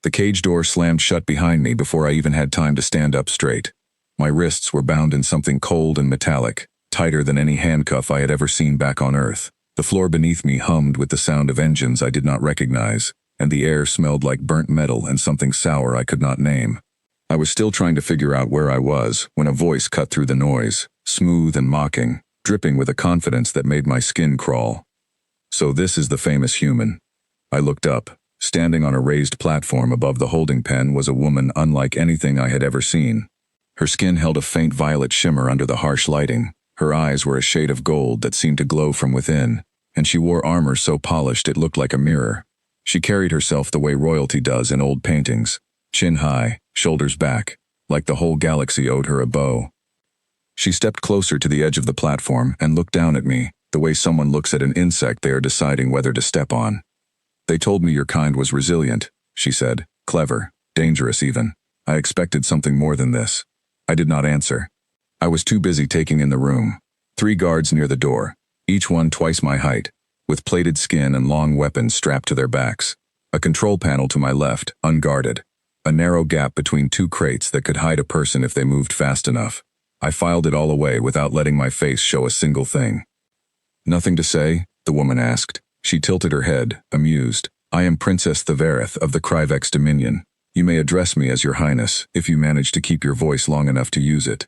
The cage door slammed shut behind me before I even had time to stand up straight. My wrists were bound in something cold and metallic, tighter than any handcuff I had ever seen back on Earth. The floor beneath me hummed with the sound of engines I did not recognize, and the air smelled like burnt metal and something sour I could not name. I was still trying to figure out where I was when a voice cut through the noise, smooth and mocking, dripping with a confidence that made my skin crawl. "So this is the famous human." I looked up. Standing on a raised platform above the holding pen was a woman unlike anything I had ever seen. Her skin held a faint violet shimmer under the harsh lighting. Her eyes were a shade of gold that seemed to glow from within, and she wore armor so polished it looked like a mirror. She carried herself the way royalty does in old paintings, chin high, shoulders back, like the whole galaxy owed her a bow. She stepped closer to the edge of the platform and looked down at me, the way someone looks at an insect they are deciding whether to step on. "They told me your kind was resilient," she said, "clever, dangerous even. I expected something more than this." I did not answer. I was too busy taking in the room. 3 guards near the door, each one twice my height, with plated skin and long weapons strapped to their backs. A control panel to my left, unguarded. A narrow gap between 2 crates that could hide a person if they moved fast enough. I filed it all away without letting my face show a single thing. "Nothing to say?" the woman asked. She tilted her head, amused. "I am Princess Thevereth of the Kryvex Dominion. You may address me as Your Highness, if you manage to keep your voice long enough to use it."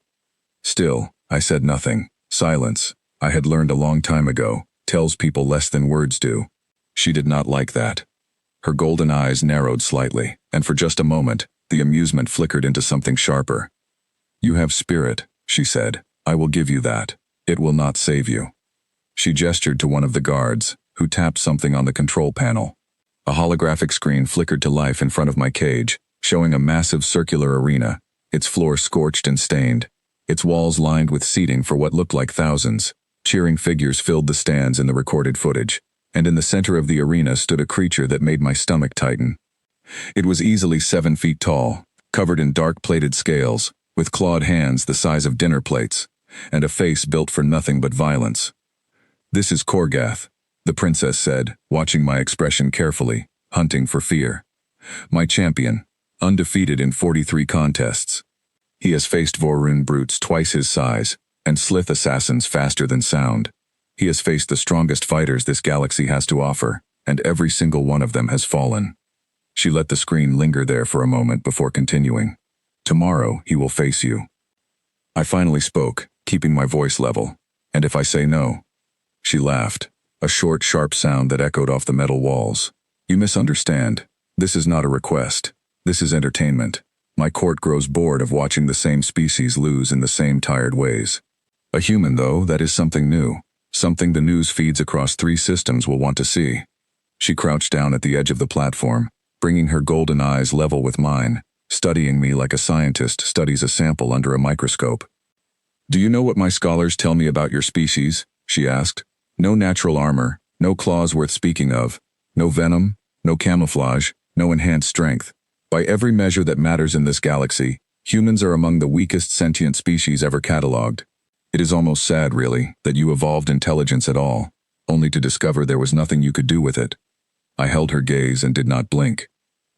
Still, I said nothing. Silence, I had learned a long time ago, tells people less than words do. She did not like that. Her golden eyes narrowed slightly, and for just a moment, the amusement flickered into something sharper. "You have spirit," she said. "I will give you that. It will not save you." She gestured to one of the guards, who tapped something on the control panel. A holographic screen flickered to life in front of my cage, showing a massive circular arena, its floor scorched and stained, its walls lined with seating for what looked like thousands. Cheering figures filled the stands in the recorded footage, and in the center of the arena stood a creature that made my stomach tighten. It was easily 7 feet tall, covered in dark-plated scales, with clawed hands the size of dinner plates, and a face built for nothing but violence. "This is Korgath," the princess said, watching my expression carefully, hunting for fear. "My champion, undefeated in 43 contests. He has faced Vorun brutes twice his size, and Slith assassins faster than sound. He has faced the strongest fighters this galaxy has to offer, and every single one of them has fallen." She let the screen linger there for a moment before continuing. "Tomorrow he will face you." I finally spoke, keeping my voice level. "And if I say no?" She laughed, a short, sharp sound that echoed off the metal walls. "You misunderstand. This is not a request. This is entertainment. My court grows bored of watching the same species lose in the same tired ways. A human, though, that is something new. Something the news feeds across 3 systems will want to see." She crouched down at the edge of the platform, bringing her golden eyes level with mine, studying me like a scientist studies a sample under a microscope. "Do you know what my scholars tell me about your species?" she asked. "No natural armor, no claws worth speaking of, no venom, no camouflage, no enhanced strength. By every measure that matters in this galaxy, humans are among the weakest sentient species ever catalogued. It is almost sad, really, that you evolved intelligence at all, only to discover there was nothing you could do with it." I held her gaze and did not blink.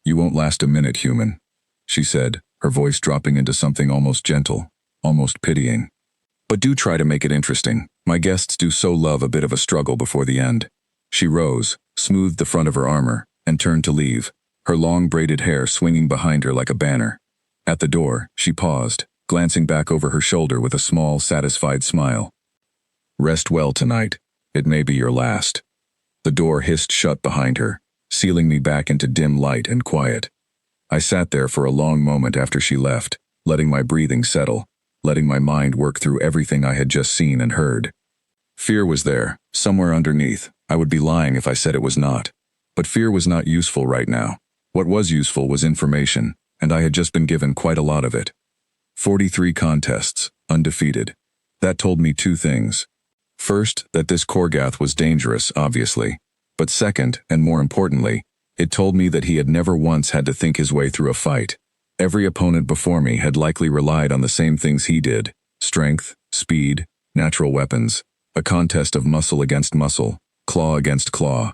"You won't last a minute, human," she said, her voice dropping into something almost gentle, almost pitying. "But do try to make it interesting. My guests do so love a bit of a struggle before the end." She rose, smoothed the front of her armor, and turned to leave, her long braided hair swinging behind her like a banner. At the door, she paused, glancing back over her shoulder with a small, satisfied smile. "Rest well tonight. It may be your last." The door hissed shut behind her, sealing me back into dim light and quiet. I sat there for a long moment after she left, letting my breathing settle, letting my mind work through everything I had just seen and heard. Fear was there, somewhere underneath. I would be lying if I said it was not. But fear was not useful right now. What was useful was information, and I had just been given quite a lot of it. 43 contests, undefeated. That told me 2 things. First, that this Korgath was dangerous, obviously. But second, and more importantly, it told me that he had never once had to think his way through a fight. Every opponent before me had likely relied on the same things he did: strength, speed, natural weapons, a contest of muscle against muscle, claw against claw.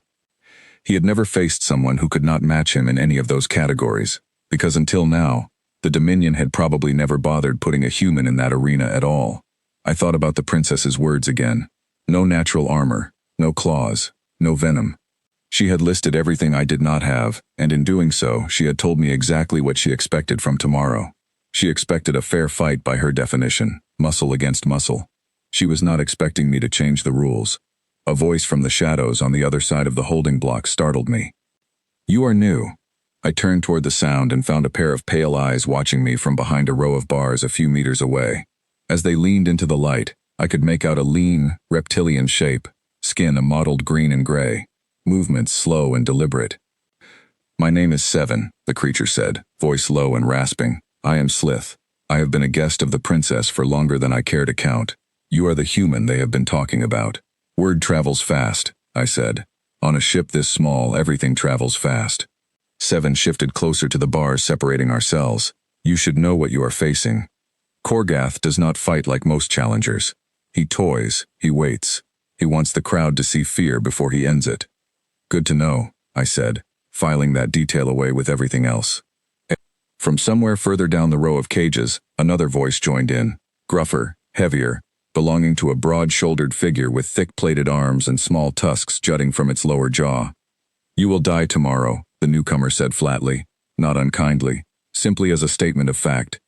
He had never faced someone who could not match him in any of those categories, because until now, the Dominion had probably never bothered putting a human in that arena at all. I thought about the princess's words again. No natural armor, no claws, no venom. She had listed everything I did not have, and in doing so, she had told me exactly what she expected from tomorrow. She expected a fair fight by her definition, muscle against muscle. She was not expecting me to change the rules. A voice from the shadows on the other side of the holding block startled me. "You are new." I turned toward the sound and found a pair of pale eyes watching me from behind a row of bars a few meters away. As they leaned into the light, I could make out a lean, reptilian shape, skin a mottled green and gray, movements slow and deliberate. "My name is Seven," the creature said, voice low and rasping. "I am Slith. I have been a guest of the princess for longer than I care to count. You are the human they have been talking about." "Word travels fast," I said. "On a ship this small, everything travels fast." Seven shifted closer to the bars separating our cells. "You should know what you are facing. Korgath does not fight like most challengers. He toys, he waits. He wants the crowd to see fear before he ends it." "Good to know," I said, filing that detail away with everything else. From somewhere further down the row of cages, another voice joined in, gruffer, heavier, belonging to a broad-shouldered figure with thick-plated arms and small tusks jutting from its lower jaw. "You will die tomorrow," the newcomer said flatly, not unkindly, simply as a statement of fact.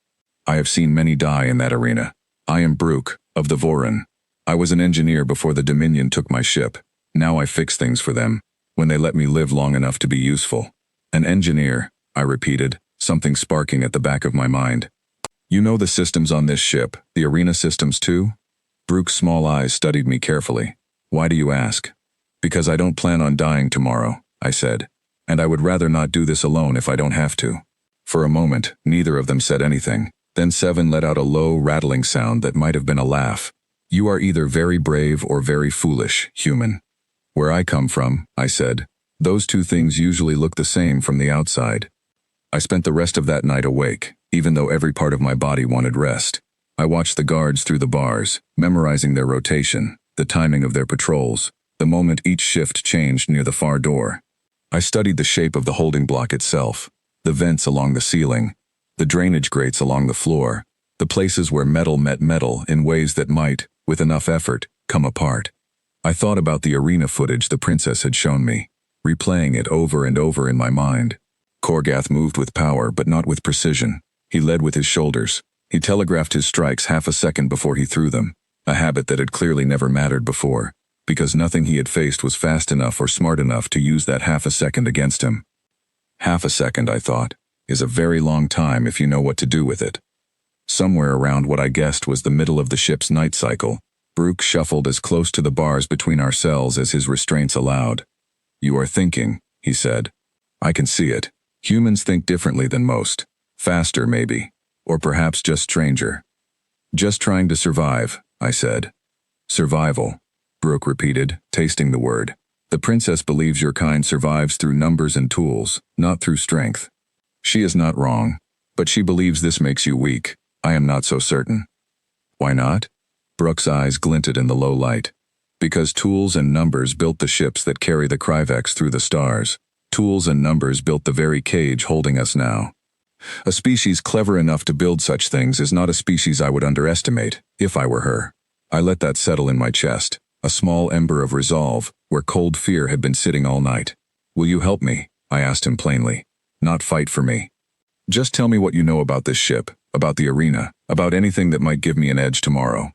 "I have seen many die in that arena. I am Brooke, of the Vorin. I was an engineer before the Dominion took my ship. Now I fix things for them, when they let me live long enough to be useful." "An engineer," I repeated, something sparking at the back of my mind. "You know the systems on this ship, the arena systems too?" Brooke's small eyes studied me carefully. "Why do you ask?" "Because I don't plan on dying tomorrow," I said. "And I would rather not do this alone if I don't have to." For a moment, neither of them said anything. Then Seven let out a low, rattling sound that might have been a laugh. "You are either very brave or very foolish, human." "Where I come from," I said, "those two things usually look the same from the outside." I spent the rest of that night awake, even though every part of my body wanted rest. I watched the guards through the bars, memorizing their rotation, the timing of their patrols, the moment each shift changed near the far door. I studied the shape of the holding block itself, the vents along the ceiling, the drainage grates along the floor, the places where metal met metal in ways that might, with enough effort, come apart. I thought about the arena footage the princess had shown me, replaying it over and over in my mind. Korgath moved with power but not with precision. He led with his shoulders. He telegraphed his strikes half a second before he threw them, a habit that had clearly never mattered before, because nothing he had faced was fast enough or smart enough to use that half a second against him. Half a second, I thought, is a very long time if you know what to do with it. Somewhere around what I guessed was the middle of the ship's night cycle, Brooke shuffled as close to the bars between our cells as his restraints allowed. "You are thinking," he said. "I can see it. Humans think differently than most. Faster, maybe. Or perhaps just stranger." "Just trying to survive," I said. "Survival," Brooke repeated, tasting the word. "The princess believes your kind survives through numbers and tools, not through strength. She is not wrong, but she believes this makes you weak. I am not so certain." "Why not?" Brooke's eyes glinted in the low light. "Because tools and numbers built the ships that carry the Kryvex through the stars. Tools and numbers built the very cage holding us now. A species clever enough to build such things is not a species I would underestimate, if I were her." I let that settle in my chest, a small ember of resolve, where cold fear had been sitting all night. "Will you help me?" I asked him plainly. "Not fight for me. Just tell me what you know about this ship, about the arena, about anything that might give me an edge tomorrow."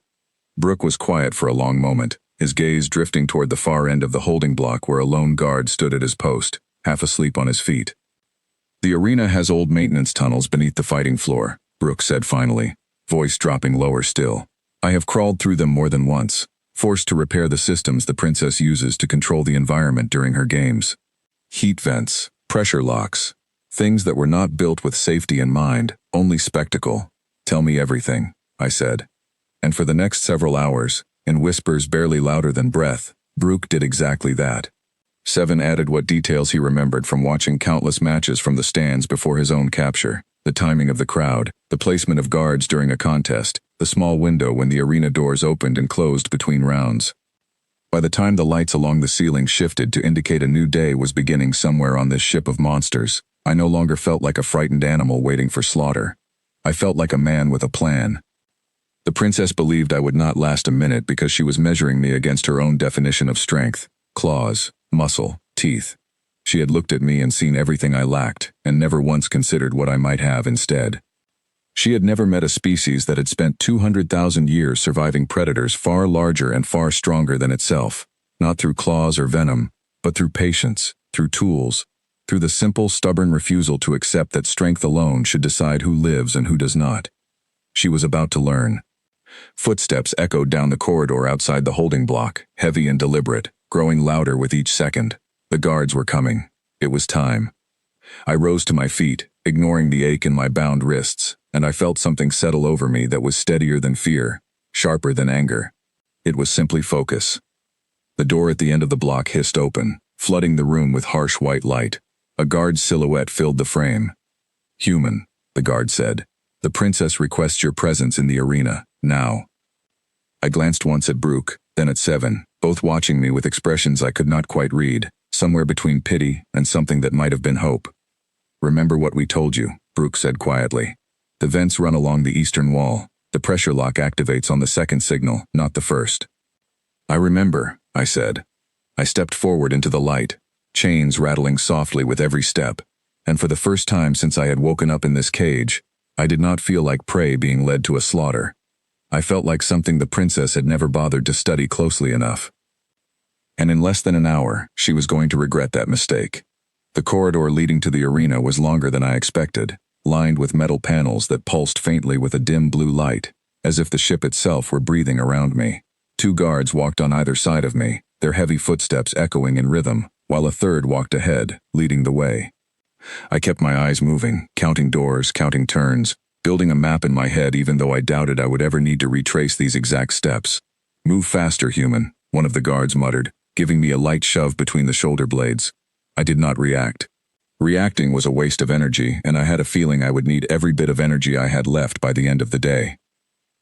Brooke was quiet for a long moment, his gaze drifting toward the far end of the holding block where a lone guard stood at his post, half asleep on his feet. "The arena has old maintenance tunnels beneath the fighting floor," Brooke said finally, voice dropping lower still. "I have crawled through them more than once, forced to repair the systems the princess uses to control the environment during her games. Heat vents, pressure locks, things that were not built with safety in mind, only spectacle. Tell me everything," I said. And for the next several hours, in whispers barely louder than breath, Brooke did exactly that. Seven added what details he remembered from watching countless matches from the stands before his own capture, the timing of the crowd, the placement of guards during a contest, the small window when the arena doors opened and closed between rounds. By the time the lights along the ceiling shifted to indicate a new day was beginning somewhere on this ship of monsters, I no longer felt like a frightened animal waiting for slaughter. I felt like a man with a plan. The princess believed I would not last a minute because she was measuring me against her own definition of strength: claws, muscle, teeth. She had looked at me and seen everything I lacked, and never once considered what I might have instead. She had never met a species that had spent 200,000 years surviving predators far larger and far stronger than itself, not through claws or venom, but through patience, through tools, through the simple, stubborn refusal to accept that strength alone should decide who lives and who does not. She was about to learn. Footsteps echoed down the corridor outside the holding block, heavy and deliberate, growing louder with each second. The guards were coming. It was time. I rose to my feet, ignoring the ache in my bound wrists, and I felt something settle over me that was steadier than fear, sharper than anger. It was simply focus. The door at the end of the block hissed open, flooding the room with harsh white light. A guard's silhouette filled the frame. "Human," the guard said. "The princess requests your presence in the arena, now." I glanced once at Brooke, then at Seven, both watching me with expressions I could not quite read, somewhere between pity and something that might have been hope. "Remember what we told you," Brooke said quietly. "The vents run along the eastern wall. The pressure lock activates on the second signal, not the first." "I remember," I said. I stepped forward into the light, chains rattling softly with every step, and for the first time since I had woken up in this cage, I did not feel like prey being led to a slaughter. I felt like something the princess had never bothered to study closely enough. And in less than an hour, she was going to regret that mistake. The corridor leading to the arena was longer than I expected, lined with metal panels that pulsed faintly with a dim blue light, as if the ship itself were breathing around me. 2 guards walked on either side of me, their heavy footsteps echoing in rhythm, while a third walked ahead, leading the way. I kept my eyes moving, counting doors, counting turns, building a map in my head even though I doubted I would ever need to retrace these exact steps. "Move faster, human," one of the guards muttered, giving me a light shove between the shoulder blades. I did not react. Reacting was a waste of energy, and I had a feeling I would need every bit of energy I had left by the end of the day.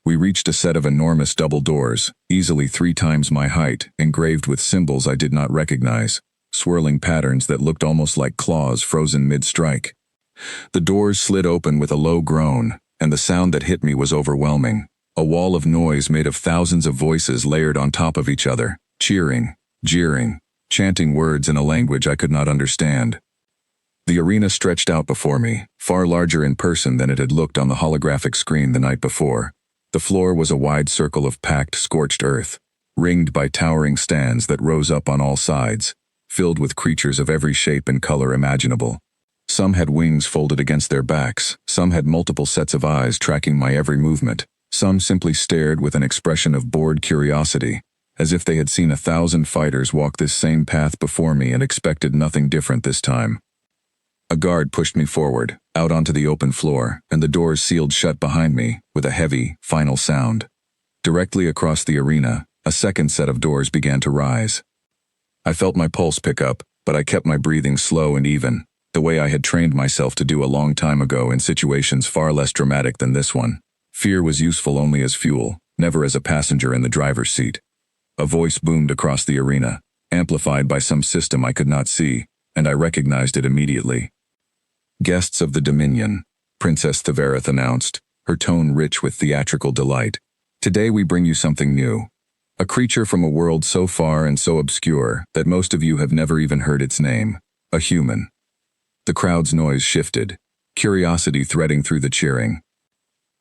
We reached a set of enormous double doors, easily 3 times my height, engraved with symbols I did not recognize, swirling patterns that looked almost like claws frozen mid-strike. The doors slid open with a low groan, and the sound that hit me was overwhelming. A wall of noise made of thousands of voices layered on top of each other, cheering, jeering, chanting words in a language I could not understand. The arena stretched out before me, far larger in person than it had looked on the holographic screen the night before. The floor was a wide circle of packed, scorched earth, ringed by towering stands that rose up on all sides, filled with creatures of every shape and color imaginable. Some had wings folded against their backs, some had multiple sets of eyes tracking my every movement, some simply stared with an expression of bored curiosity, as if they had seen 1,000 fighters walk this same path before me and expected nothing different this time. A guard pushed me forward, out onto the open floor, and the doors sealed shut behind me, with a heavy, final sound. Directly across the arena, a second set of doors began to rise. I felt my pulse pick up, but I kept my breathing slow and even, the way I had trained myself to do a long time ago in situations far less dramatic than this one. Fear was useful only as fuel, never as a passenger in the driver's seat. A voice boomed across the arena, amplified by some system I could not see, and I recognized it immediately. "Guests of the Dominion," Princess Thevereth announced, her tone rich with theatrical delight. "Today we bring you something new. A creature from a world so far and so obscure that most of you have never even heard its name. A human." The crowd's noise shifted, curiosity threading through the cheering.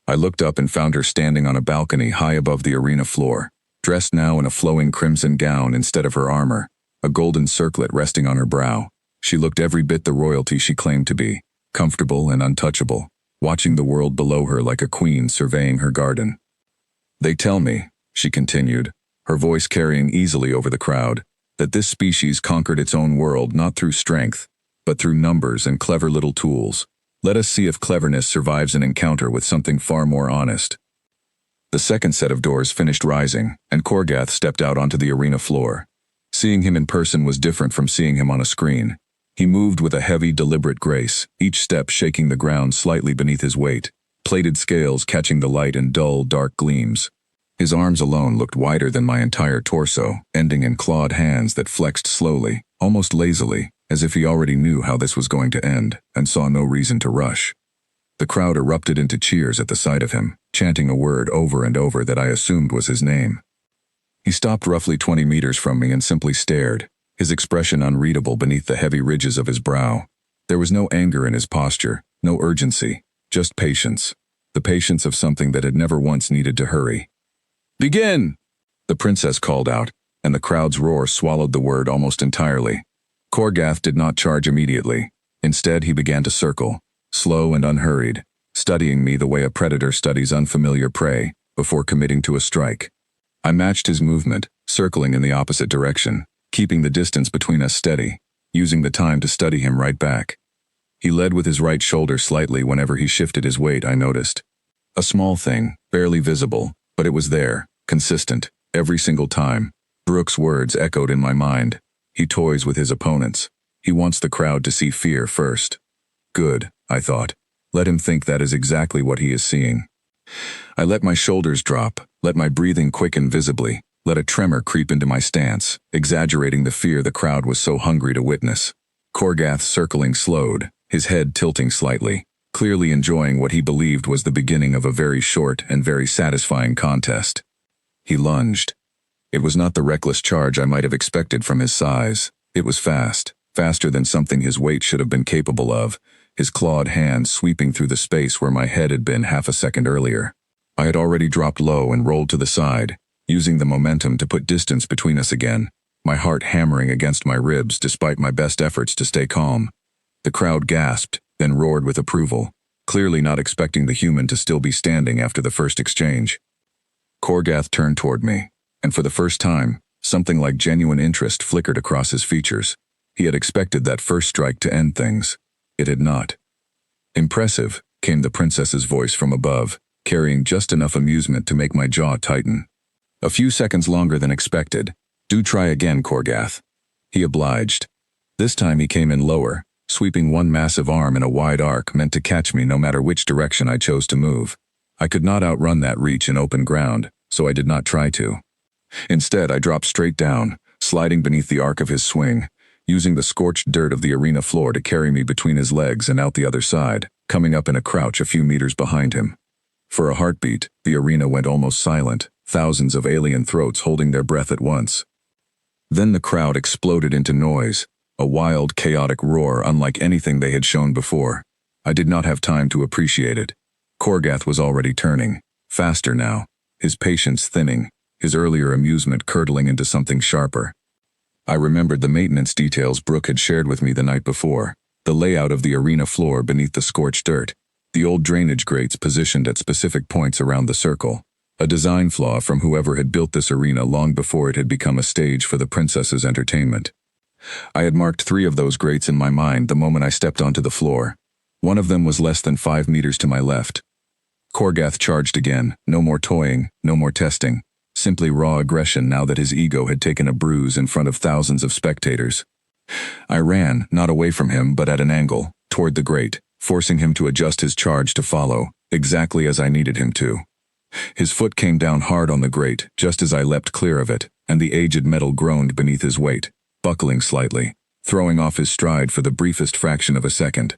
I looked up and found her standing on a balcony high above the arena floor, dressed now in a flowing crimson gown instead of her armor, a golden circlet resting on her brow. She looked every bit the royalty she claimed to be, comfortable and untouchable, watching the world below her like a queen surveying her garden. "They tell me," she continued, her voice carrying easily over the crowd, "that this species conquered its own world not through strength, but through numbers and clever little tools. Let us see if cleverness survives an encounter with something far more honest." The second set of doors finished rising, and Korgath stepped out onto the arena floor. Seeing him in person was different from seeing him on a screen. He moved with a heavy, deliberate grace, each step shaking the ground slightly beneath his weight, plated scales catching the light in dull, dark gleams. His arms alone looked wider than my entire torso, ending in clawed hands that flexed slowly, almost lazily, as if he already knew how this was going to end, and saw no reason to rush. The crowd erupted into cheers at the sight of him, chanting a word over and over that I assumed was his name. He stopped roughly 20 meters from me and simply stared, his expression unreadable beneath the heavy ridges of his brow. There was no anger in his posture, no urgency, just patience. The patience of something that had never once needed to hurry. "Begin!" the princess called out, and the crowd's roar swallowed the word almost entirely. Korgath did not charge immediately. Instead, he began to circle, slow and unhurried, studying me the way a predator studies unfamiliar prey, before committing to a strike. I matched his movement, circling in the opposite direction, keeping the distance between us steady, using the time to study him right back. He led with his right shoulder slightly whenever he shifted his weight, I noticed. A small thing, barely visible, but it was there, consistent, every single time. Brooks' words echoed in my mind. He toys with his opponents. He wants the crowd to see fear first. Good, I thought. Let him think that is exactly what he is seeing. I let my shoulders drop, let my breathing quicken visibly, let a tremor creep into my stance, exaggerating the fear the crowd was so hungry to witness. Korgath's circling slowed, his head tilting slightly, clearly enjoying what he believed was the beginning of a very short and very satisfying contest. He lunged. It was not the reckless charge I might have expected from his size. It was fast, faster than something his weight should have been capable of, his clawed hands sweeping through the space where my head had been half a second earlier. I had already dropped low and rolled to the side, using the momentum to put distance between us again, my heart hammering against my ribs despite my best efforts to stay calm. The crowd gasped, then roared with approval, clearly not expecting the human to still be standing after the first exchange. Korgath turned toward me, and for the first time, something like genuine interest flickered across his features. He had expected that first strike to end things. It had not. "Impressive," came the princess's voice from above, carrying just enough amusement to make my jaw tighten. "A few seconds longer than expected. Do try again, Korgath." He obliged. This time he came in lower, sweeping one massive arm in a wide arc meant to catch me no matter which direction I chose to move. I could not outrun that reach in open ground, so I did not try to. Instead, I dropped straight down, sliding beneath the arc of his swing, using the scorched dirt of the arena floor to carry me between his legs and out the other side, coming up in a crouch a few meters behind him. For a heartbeat, the arena went almost silent, thousands of alien throats holding their breath at once. Then the crowd exploded into noise, a wild, chaotic roar unlike anything they had shown before. I did not have time to appreciate it. Korgath was already turning, faster now, his patience thinning, his earlier amusement curdling into something sharper. I remembered the maintenance details Brooke had shared with me the night before, the layout of the arena floor beneath the scorched dirt, the old drainage grates positioned at specific points around the circle, a design flaw from whoever had built this arena long before it had become a stage for the princess's entertainment. I had marked 3 of those grates in my mind the moment I stepped onto the floor. One of them was less than 5 meters to my left. Korgath charged again, no more toying, no more testing, simply raw aggression now that his ego had taken a bruise in front of thousands of spectators. I ran, not away from him but at an angle, toward the grate, forcing him to adjust his charge to follow, exactly as I needed him to. His foot came down hard on the grate, just as I leapt clear of it, and the aged metal groaned beneath his weight, buckling slightly, throwing off his stride for the briefest fraction of a second.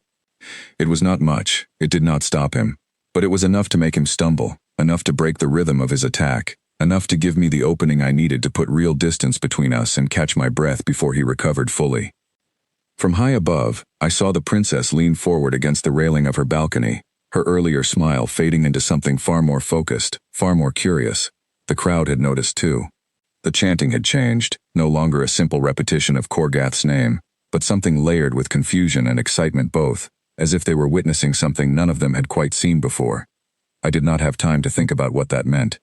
It was not much, it did not stop him, but it was enough to make him stumble, enough to break the rhythm of his attack, enough to give me the opening I needed to put real distance between us and catch my breath before he recovered fully. From high above, I saw the princess lean forward against the railing of her balcony, her earlier smile fading into something far more focused, far more curious. The crowd had noticed too. The chanting had changed, no longer a simple repetition of Korgath's name, but something layered with confusion and excitement both, as if they were witnessing something none of them had quite seen before. I did not have time to think about what that meant.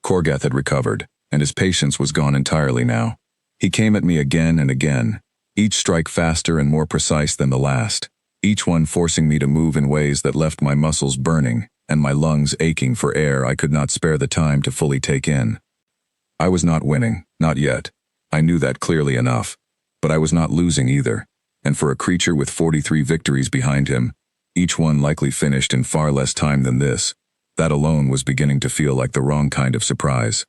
Korgath had recovered, and his patience was gone entirely now. He came at me again and again, each strike faster and more precise than the last, each one forcing me to move in ways that left my muscles burning and my lungs aching for air I could not spare the time to fully take in. I was not winning, not yet. I knew that clearly enough, but I was not losing either, and for a creature with 43 victories behind him, each one likely finished in far less time than this, That alone was beginning to feel like the wrong kind of surprise.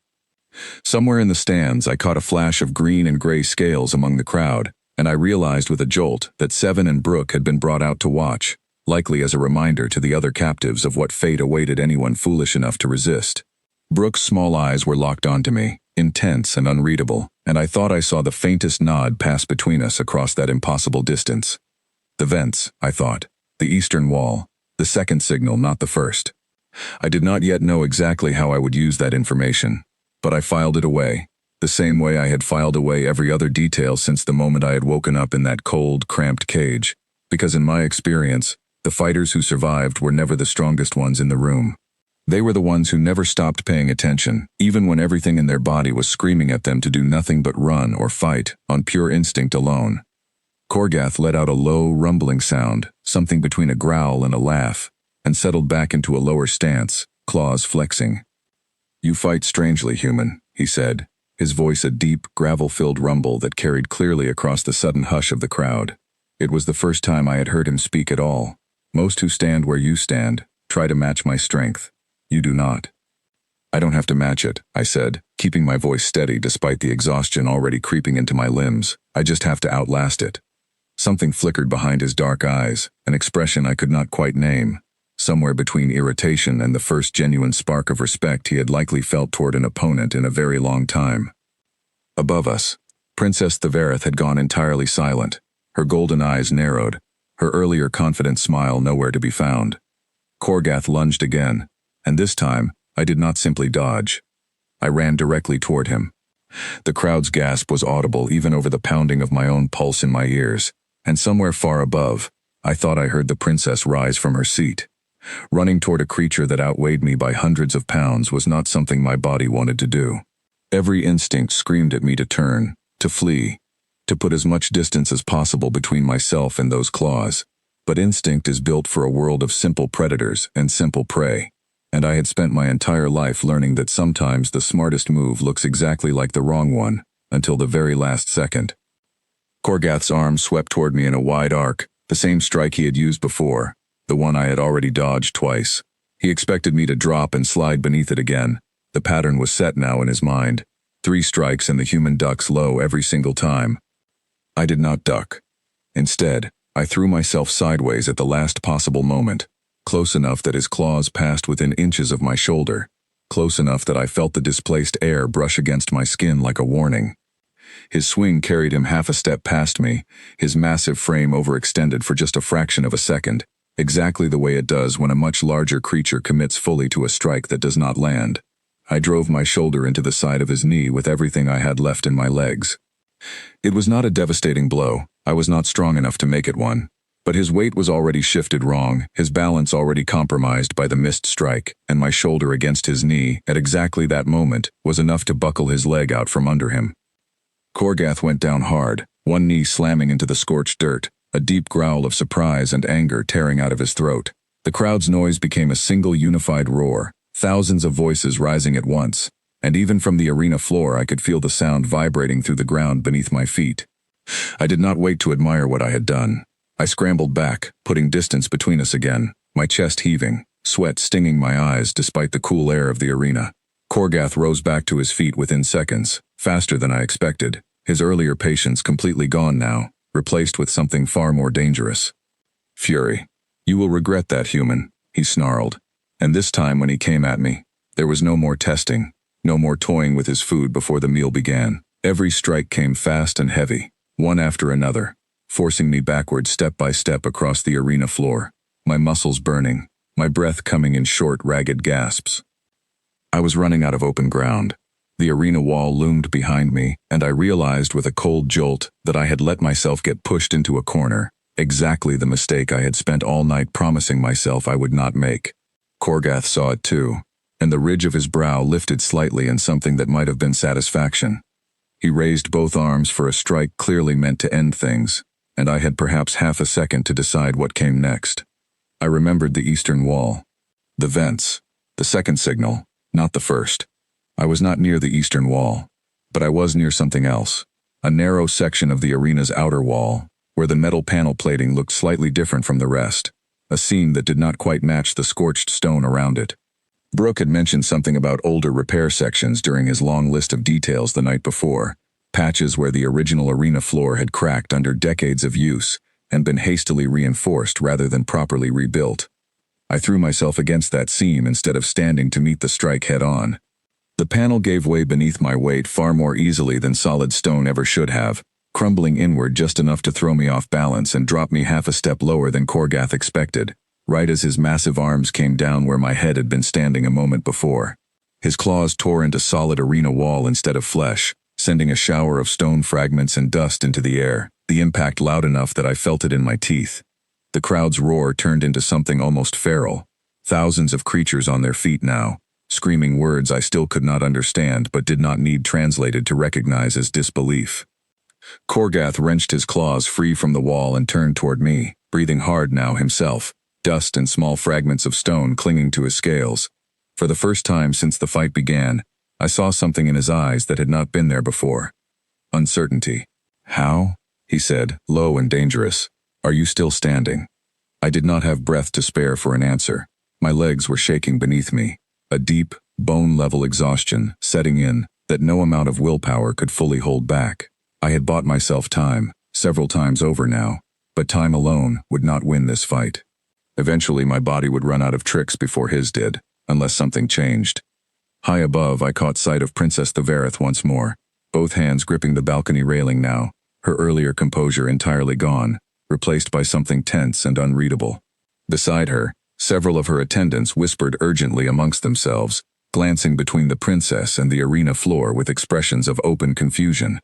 Somewhere in the stands, I caught a flash of green and gray scales among the crowd, and I realized with a jolt that Seven and Brooke had been brought out to watch, likely as a reminder to the other captives of what fate awaited anyone foolish enough to resist. Brooke's small eyes were locked onto me, intense and unreadable, and I thought I saw the faintest nod pass between us across that impossible distance. The vents, I thought. The eastern wall. The second signal, not the first. I did not yet know exactly how I would use that information, but I filed it away, the same way I had filed away every other detail since the moment I had woken up in that cold, cramped cage, because in my experience, the fighters who survived were never the strongest ones in the room. They were the ones who never stopped paying attention, even when everything in their body was screaming at them to do nothing but run or fight, on pure instinct alone. Korgath let out a low, rumbling sound, something between a growl and a laugh, and settled back into a lower stance, claws flexing. "You fight strangely, human," he said, his voice a deep, gravel-filled rumble that carried clearly across the sudden hush of the crowd. It was the first time I had heard him speak at all. "Most who stand where you stand try to match my strength. You do not." "I don't have to match it," I said, keeping my voice steady despite the exhaustion already creeping into my limbs. "I just have to outlast it." Something flickered behind his dark eyes, an expression I could not quite name, somewhere between irritation and the first genuine spark of respect he had likely felt toward an opponent in a very long time. Above us, Princess Thevereth had gone entirely silent, her golden eyes narrowed, her earlier confident smile nowhere to be found. Korgath lunged again, and this time, I did not simply dodge. I ran directly toward him. The crowd's gasp was audible even over the pounding of my own pulse in my ears, and somewhere far above, I thought I heard the princess rise from her seat. Running toward a creature that outweighed me by hundreds of pounds was not something my body wanted to do. Every instinct screamed at me to turn, to flee, to put as much distance as possible between myself and those claws. But instinct is built for a world of simple predators and simple prey, and I had spent my entire life learning that sometimes the smartest move looks exactly like the wrong one, until the very last second. Korgath's arm swept toward me in a wide arc, the same strike he had used before, the one I had already dodged twice. He expected me to drop and slide beneath it again. The pattern was set now in his mind. 3 strikes and the human ducks low every single time. I did not duck. Instead, I threw myself sideways at the last possible moment, close enough that his claws passed within inches of my shoulder, close enough that I felt the displaced air brush against my skin like a warning. His swing carried him half a step past me, his massive frame overextended for just a fraction of a second, exactly the way it does when a much larger creature commits fully to a strike that does not land. I drove my shoulder into the side of his knee with everything I had left in my legs. It was not a devastating blow. I was not strong enough to make it one. But his weight was already shifted wrong, his balance already compromised by the missed strike, and my shoulder against his knee, at exactly that moment, was enough to buckle his leg out from under him. Korgath went down hard, one knee slamming into the scorched dirt, a deep growl of surprise and anger tearing out of his throat. The crowd's noise became a single unified roar, thousands of voices rising at once, and even from the arena floor I could feel the sound vibrating through the ground beneath my feet. I did not wait to admire what I had done. I scrambled back, putting distance between us again, my chest heaving, sweat stinging my eyes despite the cool air of the arena. Korgath rose back to his feet within seconds, faster than I expected, his earlier patience completely gone now, replaced with something far more dangerous. Fury. "You will regret that, human," he snarled. And this time when he came at me, there was no more testing, no more toying with his food before the meal began. Every strike came fast and heavy, one after another, forcing me backward step by step across the arena floor, my muscles burning, my breath coming in short, ragged gasps. I was running out of open ground. The arena wall loomed behind me, and I realized with a cold jolt that I had let myself get pushed into a corner, exactly the mistake I had spent all night promising myself I would not make. Korgath saw it too, and the ridge of his brow lifted slightly in something that might have been satisfaction. He raised both arms for a strike clearly meant to end things, and I had perhaps half a second to decide what came next. I remembered the eastern wall. The vents. The second signal, not the first. I was not near the eastern wall, but I was near something else. A narrow section of the arena's outer wall, where the metal panel plating looked slightly different from the rest. A scene that did not quite match the scorched stone around it. Brooke had mentioned something about older repair sections during his long list of details the night before, patches where the original arena floor had cracked under decades of use and been hastily reinforced rather than properly rebuilt. I threw myself against that seam instead of standing to meet the strike head-on. The panel gave way beneath my weight far more easily than solid stone ever should have, crumbling inward just enough to throw me off balance and drop me half a step lower than Korgath expected, right as his massive arms came down where my head had been standing a moment before. His claws tore into solid arena wall instead of flesh, sending a shower of stone fragments and dust into the air, the impact loud enough that I felt it in my teeth. The crowd's roar turned into something almost feral, thousands of creatures on their feet now, screaming words I still could not understand but did not need translated to recognize as disbelief. Korgath wrenched his claws free from the wall and turned toward me, breathing hard now himself, dust and small fragments of stone clinging to his scales. For the first time since the fight began, I saw something in his eyes that had not been there before. Uncertainty. "How?" he said, low and dangerous. "Are you still standing?" I did not have breath to spare for an answer. My legs were shaking beneath me, a deep, bone-level exhaustion setting in that no amount of willpower could fully hold back. I had bought myself time, several times over now, but time alone would not win this fight. Eventually my body would run out of tricks before his did, unless something changed. High above I caught sight of Princess Thevareth once more, both hands gripping the balcony railing now, her earlier composure entirely gone, replaced by something tense and unreadable. Beside her, several of her attendants whispered urgently amongst themselves, glancing between the princess and the arena floor with expressions of open confusion.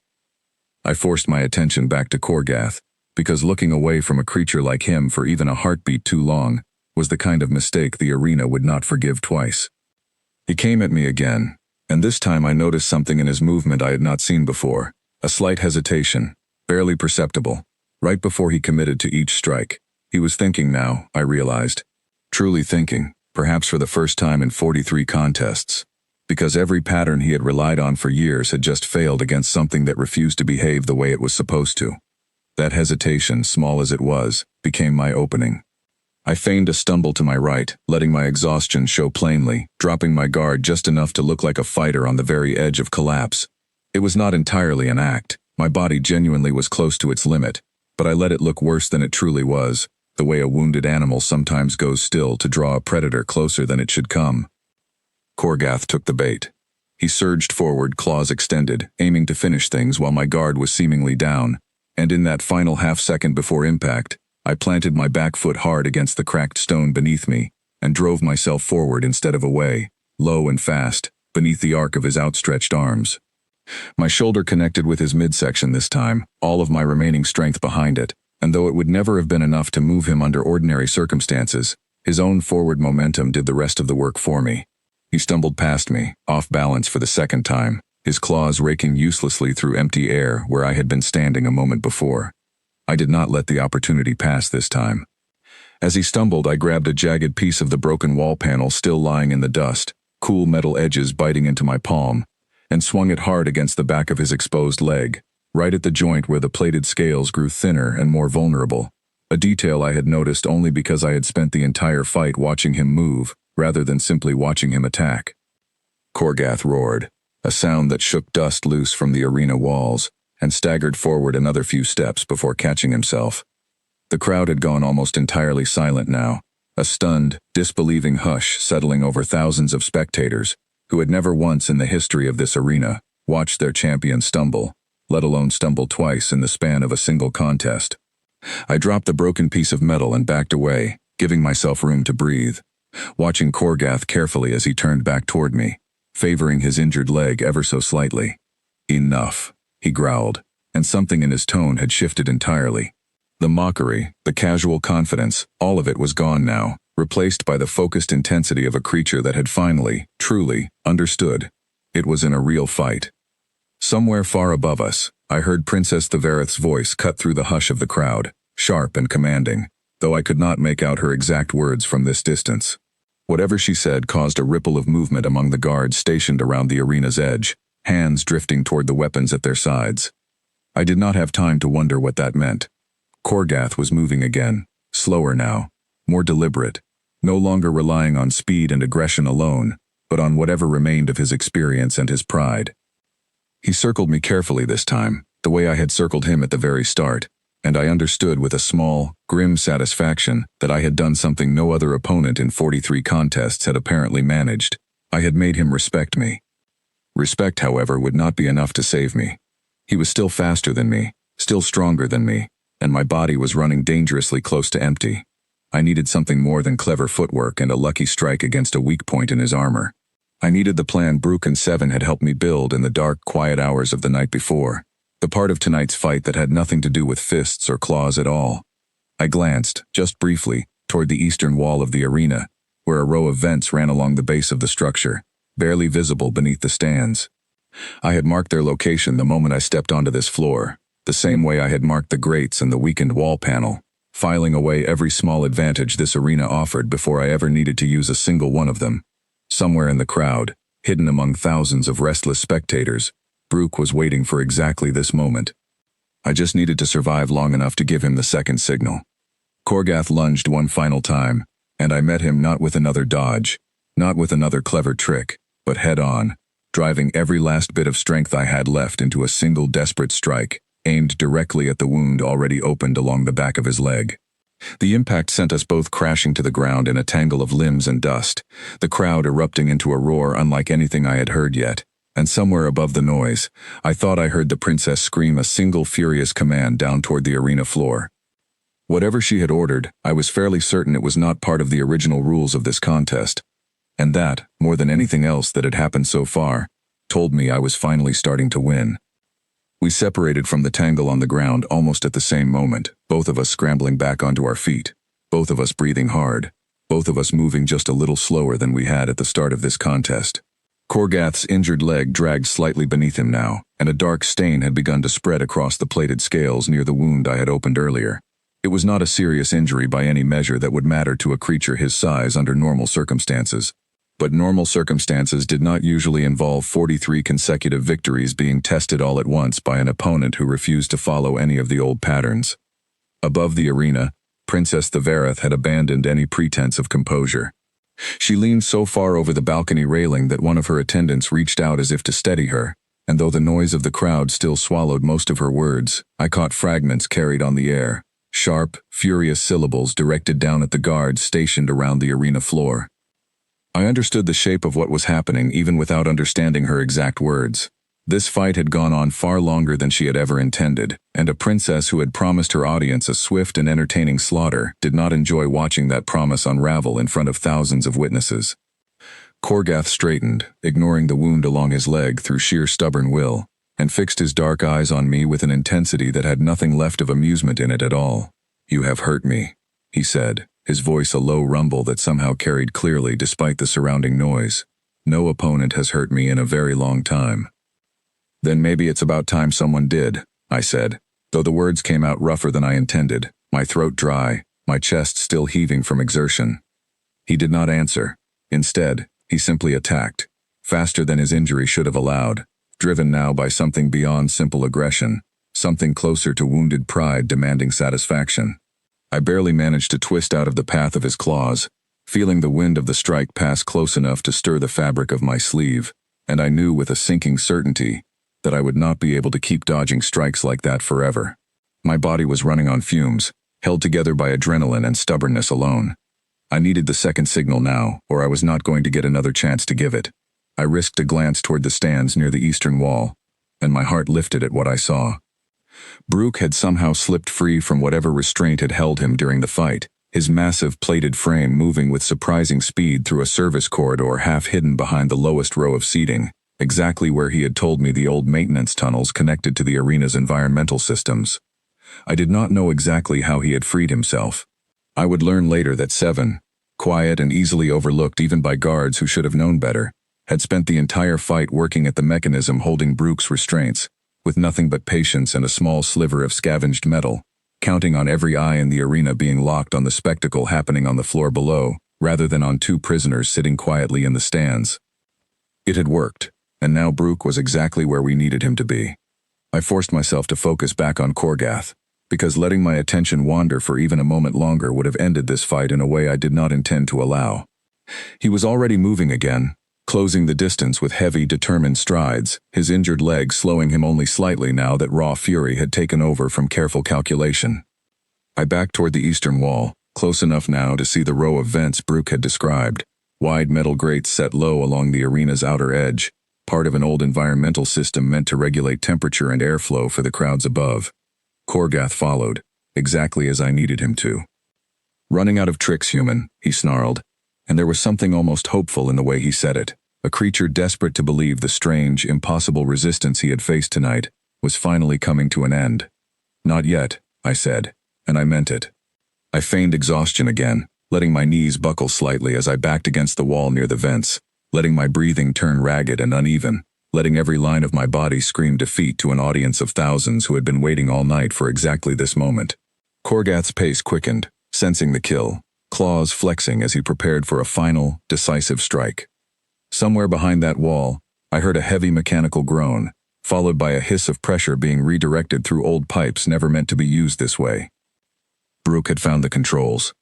I forced my attention back to Korgath, because looking away from a creature like him for even a heartbeat too long was the kind of mistake the arena would not forgive twice. He came at me again, and this time I noticed something in his movement I had not seen before, a slight hesitation, barely perceptible. Right before he committed to each strike, he was thinking now, I realized. Truly thinking, perhaps for the first time in 43 contests. Because every pattern he had relied on for years had just failed against something that refused to behave the way it was supposed to. That hesitation, small as it was, became my opening. I feigned a stumble to my right, letting my exhaustion show plainly, dropping my guard just enough to look like a fighter on the very edge of collapse. It was not entirely an act. My body genuinely was close to its limit. But I let it look worse than it truly was, the way a wounded animal sometimes goes still to draw a predator closer than it should come. Korgath took the bait. He surged forward, claws extended, aiming to finish things while my guard was seemingly down, and in that final half-second before impact, I planted my back foot hard against the cracked stone beneath me, and drove myself forward instead of away, low and fast, beneath the arc of his outstretched arms. My shoulder connected with his midsection this time, all of my remaining strength behind it, and though it would never have been enough to move him under ordinary circumstances, his own forward momentum did the rest of the work for me. He stumbled past me, off balance for the second time, his claws raking uselessly through empty air where I had been standing a moment before. I did not let the opportunity pass this time. As he stumbled, I grabbed a jagged piece of the broken wall panel still lying in the dust, cool metal edges biting into my palm, and swung it hard against the back of his exposed leg, right at the joint where the plated scales grew thinner and more vulnerable, a detail I had noticed only because I had spent the entire fight watching him move, rather than simply watching him attack. Korgath roared, a sound that shook dust loose from the arena walls, and staggered forward another few steps before catching himself. The crowd had gone almost entirely silent now, a stunned, disbelieving hush settling over thousands of spectators, who had never once in the history of this arena watched their champion stumble, let alone stumble twice in the span of a single contest. I dropped the broken piece of metal and backed away, giving myself room to breathe, watching Korgath carefully as he turned back toward me, favoring his injured leg ever so slightly. "Enough," he growled, and something in his tone had shifted entirely. The mockery, the casual confidence, all of it was gone now, replaced by the focused intensity of a creature that had finally, truly, understood. It was in a real fight. Somewhere far above us, I heard Princess Thevareth's voice cut through the hush of the crowd, sharp and commanding, though I could not make out her exact words from this distance. Whatever she said caused a ripple of movement among the guards stationed around the arena's edge, hands drifting toward the weapons at their sides. I did not have time to wonder what that meant. Korgath was moving again, slower now, more deliberate, no longer relying on speed and aggression alone, but on whatever remained of his experience and his pride. He circled me carefully this time, the way I had circled him at the very start, and I understood with a small, grim satisfaction that I had done something no other opponent in 43 contests had apparently managed. I had made him respect me. Respect, however, would not be enough to save me. He was still faster than me, still stronger than me, and my body was running dangerously close to empty. I needed something more than clever footwork and a lucky strike against a weak point in his armor. I needed the plan Brooke and Seven had helped me build in the dark, quiet hours of the night before, the part of tonight's fight that had nothing to do with fists or claws at all. I glanced, just briefly, toward the eastern wall of the arena, where a row of vents ran along the base of the structure, barely visible beneath the stands. I had marked their location the moment I stepped onto this floor, the same way I had marked the grates and the weakened wall panel, filing away every small advantage this arena offered before I ever needed to use a single one of them. Somewhere in the crowd, hidden among thousands of restless spectators, Brooke was waiting for exactly this moment. I just needed to survive long enough to give him the second signal. Korgath lunged one final time, and I met him not with another dodge, not with another clever trick, but head-on, driving every last bit of strength I had left into a single desperate strike, aimed directly at the wound already opened along the back of his leg. The impact sent us both crashing to the ground in a tangle of limbs and dust, the crowd erupting into a roar unlike anything I had heard yet, and somewhere above the noise, I thought I heard the princess scream a single furious command down toward the arena floor. Whatever she had ordered, I was fairly certain it was not part of the original rules of this contest, and that, more than anything else that had happened so far, told me I was finally starting to win. We separated from the tangle on the ground almost at the same moment, both of us scrambling back onto our feet, both of us breathing hard, both of us moving just a little slower than we had at the start of this contest. Korgath's injured leg dragged slightly beneath him now, and a dark stain had begun to spread across the plated scales near the wound I had opened earlier. It was not a serious injury by any measure that would matter to a creature his size under normal circumstances. But normal circumstances did not usually involve 43 consecutive victories being tested all at once by an opponent who refused to follow any of the old patterns. Above the arena, Princess Thevereth had abandoned any pretense of composure. She leaned so far over the balcony railing that one of her attendants reached out as if to steady her, and though the noise of the crowd still swallowed most of her words, I caught fragments carried on the air, sharp, furious syllables directed down at the guards stationed around the arena floor. I understood the shape of what was happening even without understanding her exact words. This fight had gone on far longer than she had ever intended, and a princess who had promised her audience a swift and entertaining slaughter did not enjoy watching that promise unravel in front of thousands of witnesses. Korgath straightened, ignoring the wound along his leg through sheer stubborn will, and fixed his dark eyes on me with an intensity that had nothing left of amusement in it at all. "You have hurt me," he said, his voice a low rumble that somehow carried clearly despite the surrounding noise. "No opponent has hurt me in a very long time." "Then maybe it's about time someone did," I said, though the words came out rougher than I intended, my throat dry, my chest still heaving from exertion. He did not answer. Instead, he simply attacked, faster than his injury should have allowed, driven now by something beyond simple aggression, something closer to wounded pride demanding satisfaction. I barely managed to twist out of the path of his claws, feeling the wind of the strike pass close enough to stir the fabric of my sleeve, and I knew with a sinking certainty that I would not be able to keep dodging strikes like that forever. My body was running on fumes, held together by adrenaline and stubbornness alone. I needed the second signal now, or I was not going to get another chance to give it. I risked a glance toward the stands near the eastern wall, and my heart lifted at what I saw. Brooke had somehow slipped free from whatever restraint had held him during the fight, his massive plated frame moving with surprising speed through a service corridor half hidden behind the lowest row of seating, exactly where he had told me the old maintenance tunnels connected to the arena's environmental systems. I did not know exactly how he had freed himself. I would learn later that Seven, quiet and easily overlooked even by guards who should have known better, had spent the entire fight working at the mechanism holding Brooke's restraints, with nothing but patience and a small sliver of scavenged metal, counting on every eye in the arena being locked on the spectacle happening on the floor below, rather than on two prisoners sitting quietly in the stands. It had worked, and now Brooke was exactly where we needed him to be. I forced myself to focus back on Korgath, because letting my attention wander for even a moment longer would have ended this fight in a way I did not intend to allow. He was already moving again, closing the distance with heavy, determined strides, his injured leg slowing him only slightly now that raw fury had taken over from careful calculation. I backed toward the eastern wall, close enough now to see the row of vents Brooke had described, wide metal grates set low along the arena's outer edge, part of an old environmental system meant to regulate temperature and airflow for the crowds above. Korgath followed, exactly as I needed him to. "Running out of tricks, human," he snarled, and there was something almost hopeful in the way he said it. A creature desperate to believe the strange, impossible resistance he had faced tonight was finally coming to an end. "Not yet," I said, and I meant it. I feigned exhaustion again, letting my knees buckle slightly as I backed against the wall near the vents, letting my breathing turn ragged and uneven, letting every line of my body scream defeat to an audience of thousands who had been waiting all night for exactly this moment. Korgath's pace quickened, sensing the kill, claws flexing as he prepared for a final, decisive strike. Somewhere behind that wall, I heard a heavy mechanical groan, followed by a hiss of pressure being redirected through old pipes never meant to be used this way. Brooke had found the controls.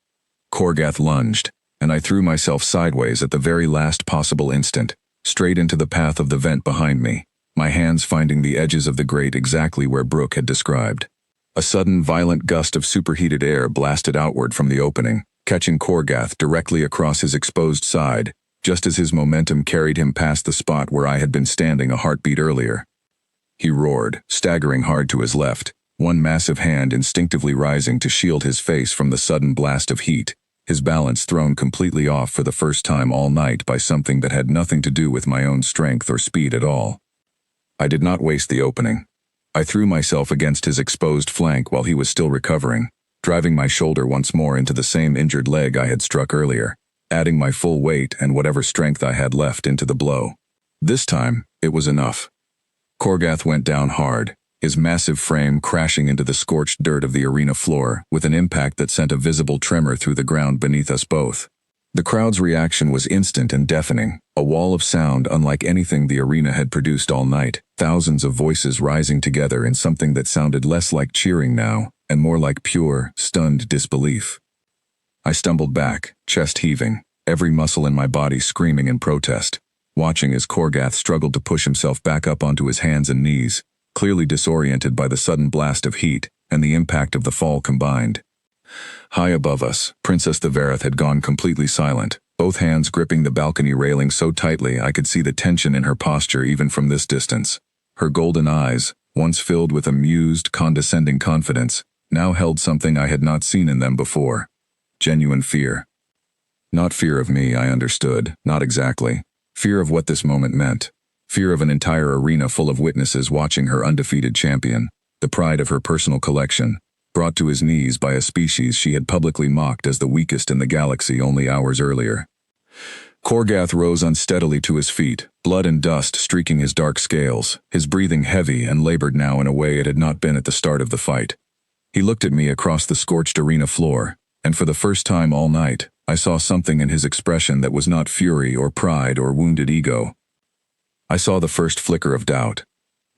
Korgath lunged, and I threw myself sideways at the very last possible instant, straight into the path of the vent behind me, my hands finding the edges of the grate exactly where Brooke had described. A sudden, violent gust of superheated air blasted outward from the opening, catching Korgath directly across his exposed side, just as his momentum carried him past the spot where I had been standing a heartbeat earlier. He roared, staggering hard to his left, one massive hand instinctively rising to shield his face from the sudden blast of heat, his balance thrown completely off for the first time all night by something that had nothing to do with my own strength or speed at all. I did not waste the opening. I threw myself against his exposed flank while he was still recovering, driving my shoulder once more into the same injured leg I had struck earlier, adding my full weight and whatever strength I had left into the blow. This time, it was enough. Korgath went down hard, his massive frame crashing into the scorched dirt of the arena floor with an impact that sent a visible tremor through the ground beneath us both. The crowd's reaction was instant and deafening, a wall of sound unlike anything the arena had produced all night, thousands of voices rising together in something that sounded less like cheering now, and more like pure, stunned disbelief. I stumbled back, chest heaving, every muscle in my body screaming in protest, watching as Korgath struggled to push himself back up onto his hands and knees, clearly disoriented by the sudden blast of heat and the impact of the fall combined. High above us, Princess Thevereth had gone completely silent, both hands gripping the balcony railing so tightly I could see the tension in her posture even from this distance. Her golden eyes, once filled with amused, condescending confidence, now held something I had not seen in them before. Genuine fear. Not fear of me, I understood, not exactly. Fear of what this moment meant. Fear of an entire arena full of witnesses watching her undefeated champion, the pride of her personal collection, brought to his knees by a species she had publicly mocked as the weakest in the galaxy only hours earlier. Korgath rose unsteadily to his feet, blood and dust streaking his dark scales, his breathing heavy and labored now in a way it had not been at the start of the fight. He looked at me across the scorched arena floor, and for the first time all night, I saw something in his expression that was not fury or pride or wounded ego. I saw the first flicker of doubt.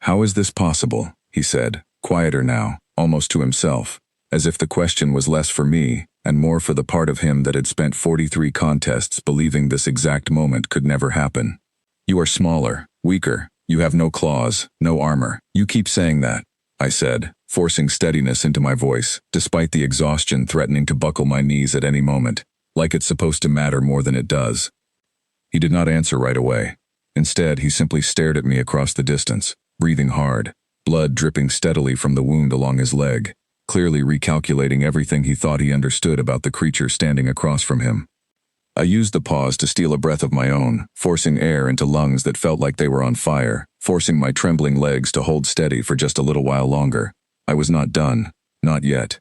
"How is this possible?" he said, quieter now, almost to himself, as if the question was less for me and more for the part of him that had spent 43 contests believing this exact moment could never happen. "You are smaller, weaker, you have no claws, no armor. You keep saying that," I said, forcing steadiness into my voice, despite the exhaustion threatening to buckle my knees at any moment, like it's supposed to matter more than it does. He did not answer right away. Instead, he simply stared at me across the distance, breathing hard, blood dripping steadily from the wound along his leg, clearly recalculating everything he thought he understood about the creature standing across from him. I used the pause to steal a breath of my own, forcing air into lungs that felt like they were on fire, forcing my trembling legs to hold steady for just a little while longer. I was not done, not yet.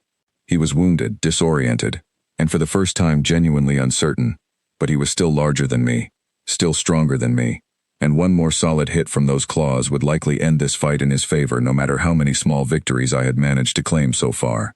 He was wounded, disoriented, and for the first time genuinely uncertain, but he was still larger than me, still stronger than me, and one more solid hit from those claws would likely end this fight in his favor no matter how many small victories I had managed to claim so far.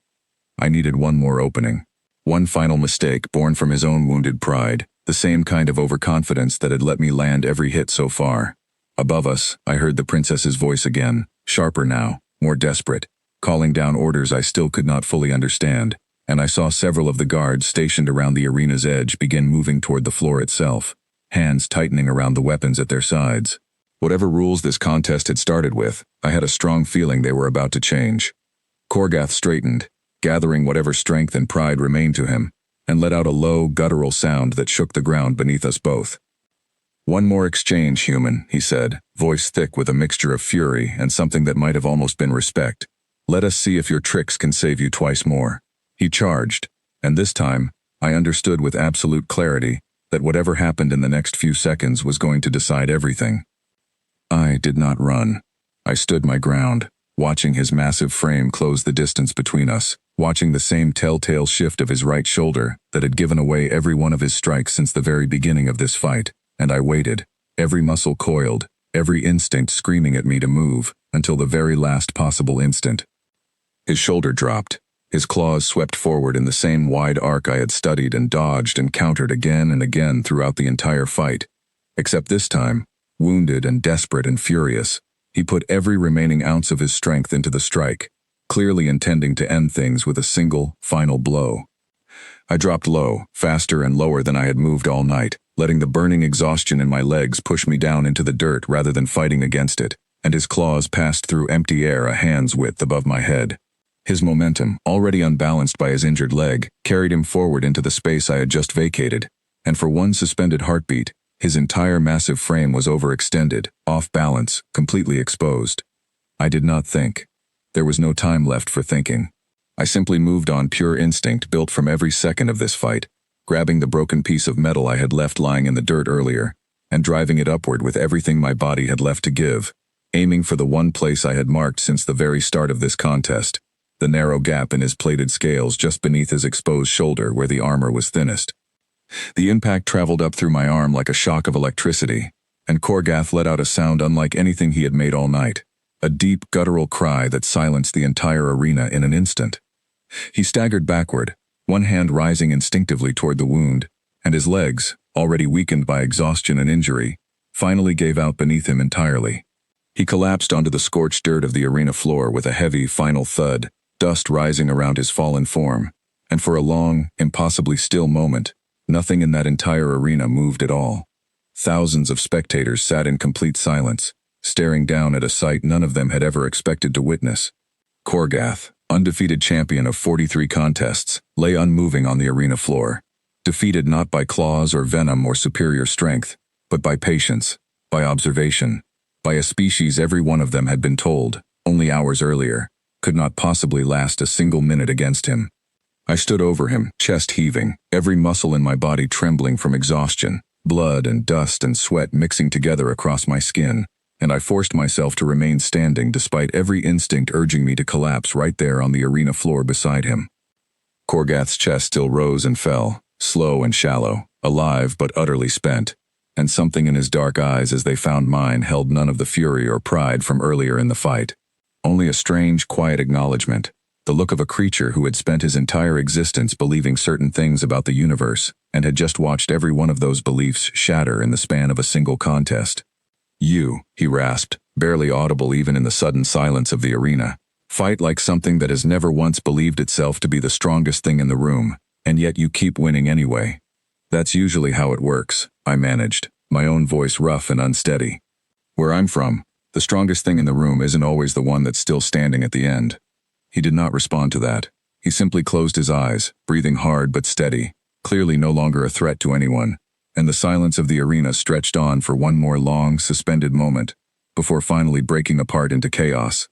I needed one more opening. One final mistake born from his own wounded pride, the same kind of overconfidence that had let me land every hit so far. Above us, I heard the princess's voice again, sharper now, more desperate. calling down orders I still could not fully understand, and I saw several of the guards stationed around the arena's edge begin moving toward the floor itself, hands tightening around the weapons at their sides. Whatever rules this contest had started with, I had a strong feeling they were about to change. Korgath straightened, gathering whatever strength and pride remained to him, and let out a low, guttural sound that shook the ground beneath us both. "One more exchange, human," he said, voice thick with a mixture of fury and something that might have almost been respect. "Let us see if your tricks can save you twice more." He charged, and this time, I understood with absolute clarity that whatever happened in the next few seconds was going to decide everything. I did not run. I stood my ground, watching his massive frame close the distance between us, watching the same telltale shift of his right shoulder that had given away every one of his strikes since the very beginning of this fight, and I waited, every muscle coiled, every instinct screaming at me to move, until the very last possible instant. His shoulder dropped. His claws swept forward in the same wide arc I had studied and dodged and countered again and again throughout the entire fight. Except this time, wounded and desperate and furious, he put every remaining ounce of his strength into the strike, clearly intending to end things with a single, final blow. I dropped low, faster and lower than I had moved all night, letting the burning exhaustion in my legs push me down into the dirt rather than fighting against it, and his claws passed through empty air a hand's width above my head. His momentum, already unbalanced by his injured leg, carried him forward into the space I had just vacated, and for one suspended heartbeat, his entire massive frame was overextended, off balance, completely exposed. I did not think. There was no time left for thinking. I simply moved on pure instinct built from every second of this fight, grabbing the broken piece of metal I had left lying in the dirt earlier, and driving it upward with everything my body had left to give, aiming for the one place I had marked since the very start of this contest, the narrow gap in his plated scales just beneath his exposed shoulder where the armor was thinnest. The impact traveled up through my arm like a shock of electricity, and Korgath let out a sound unlike anything he had made all night, a deep, guttural cry that silenced the entire arena in an instant. He staggered backward, one hand rising instinctively toward the wound, and his legs, already weakened by exhaustion and injury, finally gave out beneath him entirely. He collapsed onto the scorched dirt of the arena floor with a heavy, final thud, dust rising around his fallen form, and for a long, impossibly still moment, nothing in that entire arena moved at all. Thousands of spectators sat in complete silence, staring down at a sight none of them had ever expected to witness. Korgath, undefeated champion of 43 contests, lay unmoving on the arena floor, defeated not by claws or venom or superior strength, but by patience, by observation, by a species every one of them had been told, only hours earlier, could not possibly last a single minute against him. I stood over him, chest heaving, every muscle in my body trembling from exhaustion, blood and dust and sweat mixing together across my skin, and I forced myself to remain standing despite every instinct urging me to collapse right there on the arena floor beside him. Korgath's chest still rose and fell, slow and shallow, alive but utterly spent, and something in his dark eyes as they found mine held none of the fury or pride from earlier in the fight. Only a strange, quiet acknowledgement, the look of a creature who had spent his entire existence believing certain things about the universe and had just watched every one of those beliefs shatter in the span of a single contest. "You," he rasped, barely audible even in the sudden silence of the arena, "fight like something that has never once believed itself to be the strongest thing in the room, and yet you keep winning anyway." "That's usually how it works," I managed, my own voice rough and unsteady. "Where I'm from, the strongest thing in the room isn't always the one that's still standing at the end." He did not respond to that. He simply closed his eyes, breathing hard but steady, clearly no longer a threat to anyone, and the silence of the arena stretched on for one more long, suspended moment, before finally breaking apart into chaos.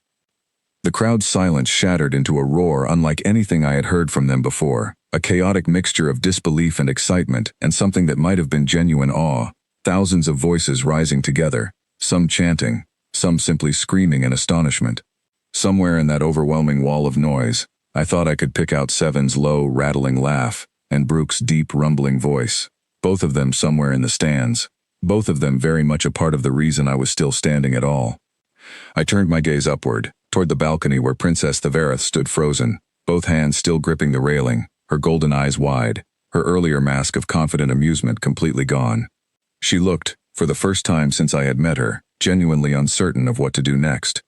The crowd's silence shattered into a roar unlike anything I had heard from them before, a chaotic mixture of disbelief and excitement and something that might have been genuine awe, thousands of voices rising together, some chanting, some simply screaming in astonishment. Somewhere in that overwhelming wall of noise, I thought I could pick out Seven's low, rattling laugh and Brooke's deep, rumbling voice, both of them somewhere in the stands, both of them very much a part of the reason I was still standing at all. I turned my gaze upward, toward the balcony where Princess Thevereth stood frozen, both hands still gripping the railing, her golden eyes wide, her earlier mask of confident amusement completely gone. She looked, for the first time since I had met her, genuinely uncertain of what to do next.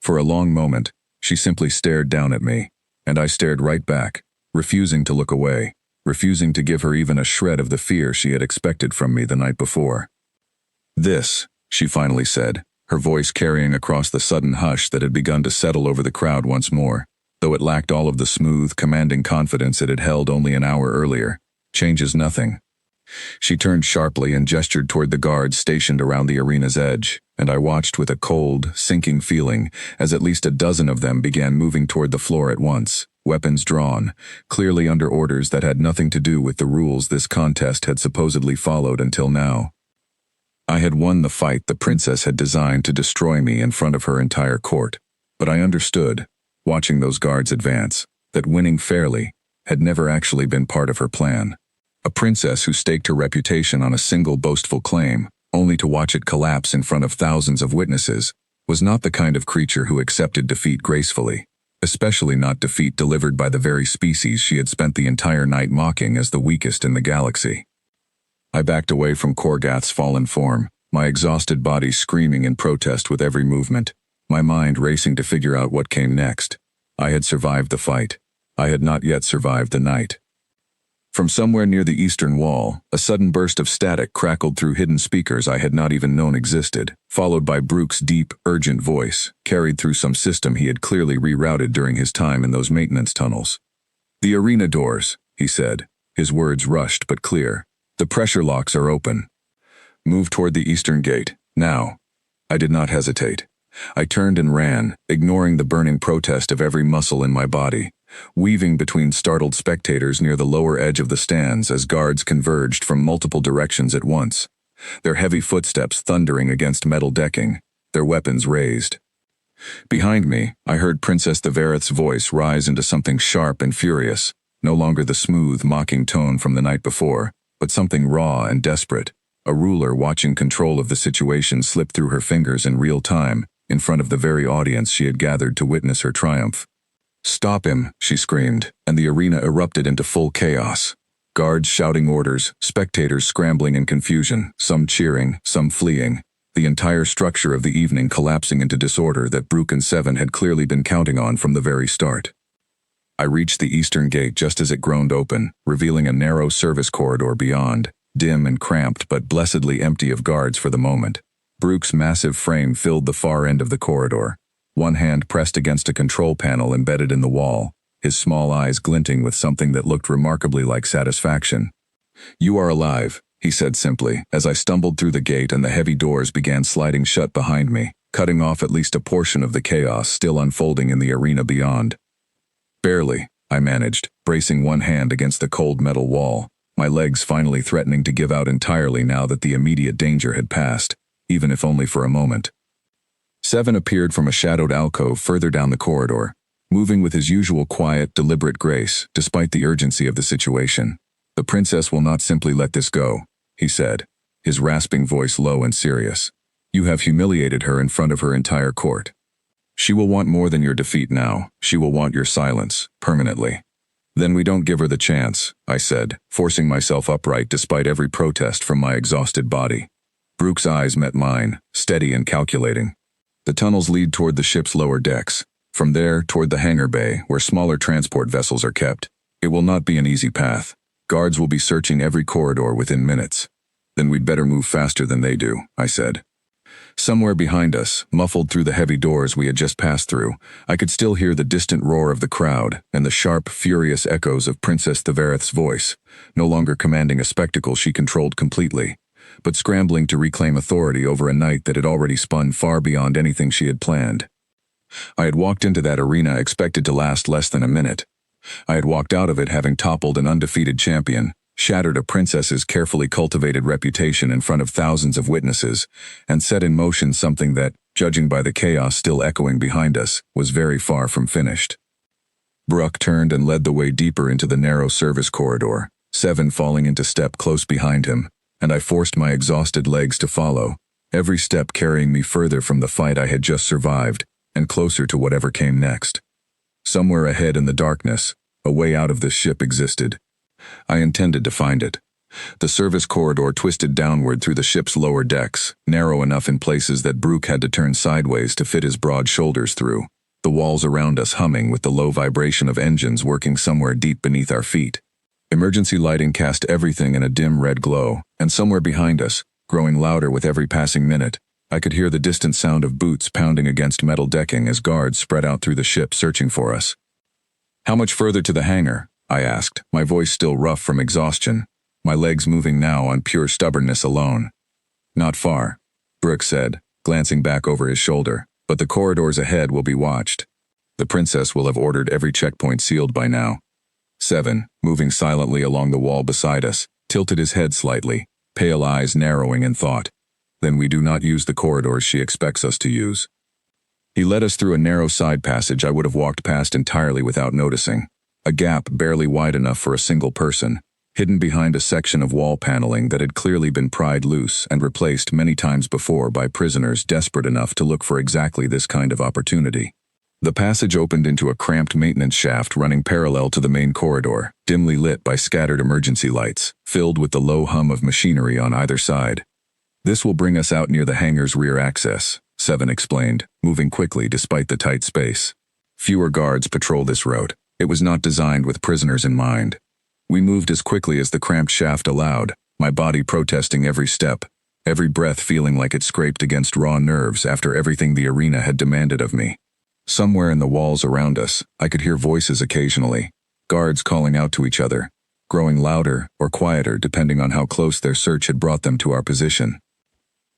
For a long moment, She simply stared down at me, and I stared right back, refusing to look away, refusing to give her even a shred of the fear she had expected from me the night before. "This," she finally said, her voice carrying across the sudden hush that had begun to settle over the crowd once more, though it lacked all of the smooth, commanding confidence it had held only an hour earlier, "changes nothing." She turned sharply and gestured toward the guards stationed around the arena's edge, and I watched with a cold, sinking feeling as at least a dozen of them began moving toward the floor at once, weapons drawn, clearly under orders that had nothing to do with the rules this contest had supposedly followed until now. I had won the fight the princess had designed to destroy me in front of her entire court, but I understood, watching those guards advance, that winning fairly had never actually been part of her plan. A princess who staked her reputation on a single boastful claim, only to watch it collapse in front of thousands of witnesses, was not the kind of creature who accepted defeat gracefully, especially not defeat delivered by the very species she had spent the entire night mocking as the weakest in the galaxy. I backed away from Korgath's fallen form, my exhausted body screaming in protest with every movement, my mind racing to figure out what came next. I had survived the fight. I had not yet survived the night. From somewhere near the eastern wall, a sudden burst of static crackled through hidden speakers I had not even known existed, followed by Brooke's deep, urgent voice, carried through some system he had clearly rerouted during his time in those maintenance tunnels. "The arena doors," he said, his words rushed but clear. "The pressure locks are open. Move toward the eastern gate, now." I did not hesitate. I turned and ran, ignoring the burning protest of every muscle in my body, weaving between startled spectators near the lower edge of the stands as guards converged from multiple directions at once, their heavy footsteps thundering against metal decking, their weapons raised. Behind me, I heard Princess Thevereth's voice rise into something sharp and furious, no longer the smooth, mocking tone from the night before, but something raw and desperate, a ruler watching control of the situation slip through her fingers in real time, in front of the very audience she had gathered to witness her triumph. "Stop him," she screamed, and the arena erupted into full chaos. Guards shouting orders, spectators scrambling in confusion, some cheering, some fleeing, the entire structure of the evening collapsing into disorder that Brooke and Seven had clearly been counting on from the very start. I reached the eastern gate just as it groaned open, revealing a narrow service corridor beyond, dim and cramped but blessedly empty of guards for the moment. Brooke's massive frame filled the far end of the corridor, one hand pressed against a control panel embedded in the wall, his small eyes glinting with something that looked remarkably like satisfaction. "You are alive," he said simply, as I stumbled through the gate and the heavy doors began sliding shut behind me, cutting off at least a portion of the chaos still unfolding in the arena beyond. "Barely," I managed, bracing one hand against the cold metal wall, my legs finally threatening to give out entirely now that the immediate danger had passed, even if only for a moment. Seven appeared from a shadowed alcove further down the corridor, moving with his usual quiet, deliberate grace, despite the urgency of the situation. "The princess will not simply let this go," he said, his rasping voice low and serious. "You have humiliated her in front of her entire court. She will want more than your defeat now. She will want your silence, permanently." "Then we don't give her the chance," I said, forcing myself upright despite every protest from my exhausted body. Brooke's eyes met mine, steady and calculating. "The tunnels lead toward the ship's lower decks. From there, toward the hangar bay, where smaller transport vessels are kept. It will not be an easy path. Guards will be searching every corridor within minutes." "Then we'd better move faster than they do," I said. Somewhere behind us, muffled through the heavy doors we had just passed through, I could still hear the distant roar of the crowd and the sharp, furious echoes of Princess Thevereth's voice, no longer commanding a spectacle she controlled completely, but scrambling to reclaim authority over a night that had already spun far beyond anything she had planned. I had walked into that arena expected to last less than a minute. I had walked out of it having toppled an undefeated champion, shattered a princess's carefully cultivated reputation in front of thousands of witnesses, and set in motion something that, judging by the chaos still echoing behind us, was very far from finished. Brooke turned and led the way deeper into the narrow service corridor, Seven falling into step close behind him, and I forced my exhausted legs to follow, every step carrying me further from the fight I had just survived, and closer to whatever came next. Somewhere ahead in the darkness, a way out of this ship existed. I intended to find it. The service corridor twisted downward through the ship's lower decks, narrow enough in places that Brooke had to turn sideways to fit his broad shoulders through, the walls around us humming with the low vibration of engines working somewhere deep beneath our feet. Emergency lighting cast everything in a dim red glow, and somewhere behind us, growing louder with every passing minute, I could hear the distant sound of boots pounding against metal decking as guards spread out through the ship searching for us. "How much further to the hangar?" I asked, my voice still rough from exhaustion, my legs moving now on pure stubbornness alone. "Not far," Brooks said, glancing back over his shoulder, "but the corridors ahead will be watched. The princess will have ordered every checkpoint sealed by now." Seven, moving silently along the wall beside us, tilted his head slightly, pale eyes narrowing in thought. "Then we do not use the corridors she expects us to use." He led us through a narrow side passage I would have walked past entirely without noticing, a gap barely wide enough for a single person, hidden behind a section of wall paneling that had clearly been pried loose and replaced many times before by prisoners desperate enough to look for exactly this kind of opportunity. The passage opened into a cramped maintenance shaft running parallel to the main corridor, dimly lit by scattered emergency lights, filled with the low hum of machinery on either side. "This will bring us out near the hangar's rear access," Seven explained, moving quickly despite the tight space. "Fewer guards patrol this route. It was not designed with prisoners in mind." We moved as quickly as the cramped shaft allowed, my body protesting every step, every breath feeling like it scraped against raw nerves after everything the arena had demanded of me. Somewhere in the walls around us, I could hear voices occasionally, guards calling out to each other, growing louder or quieter depending on how close their search had brought them to our position.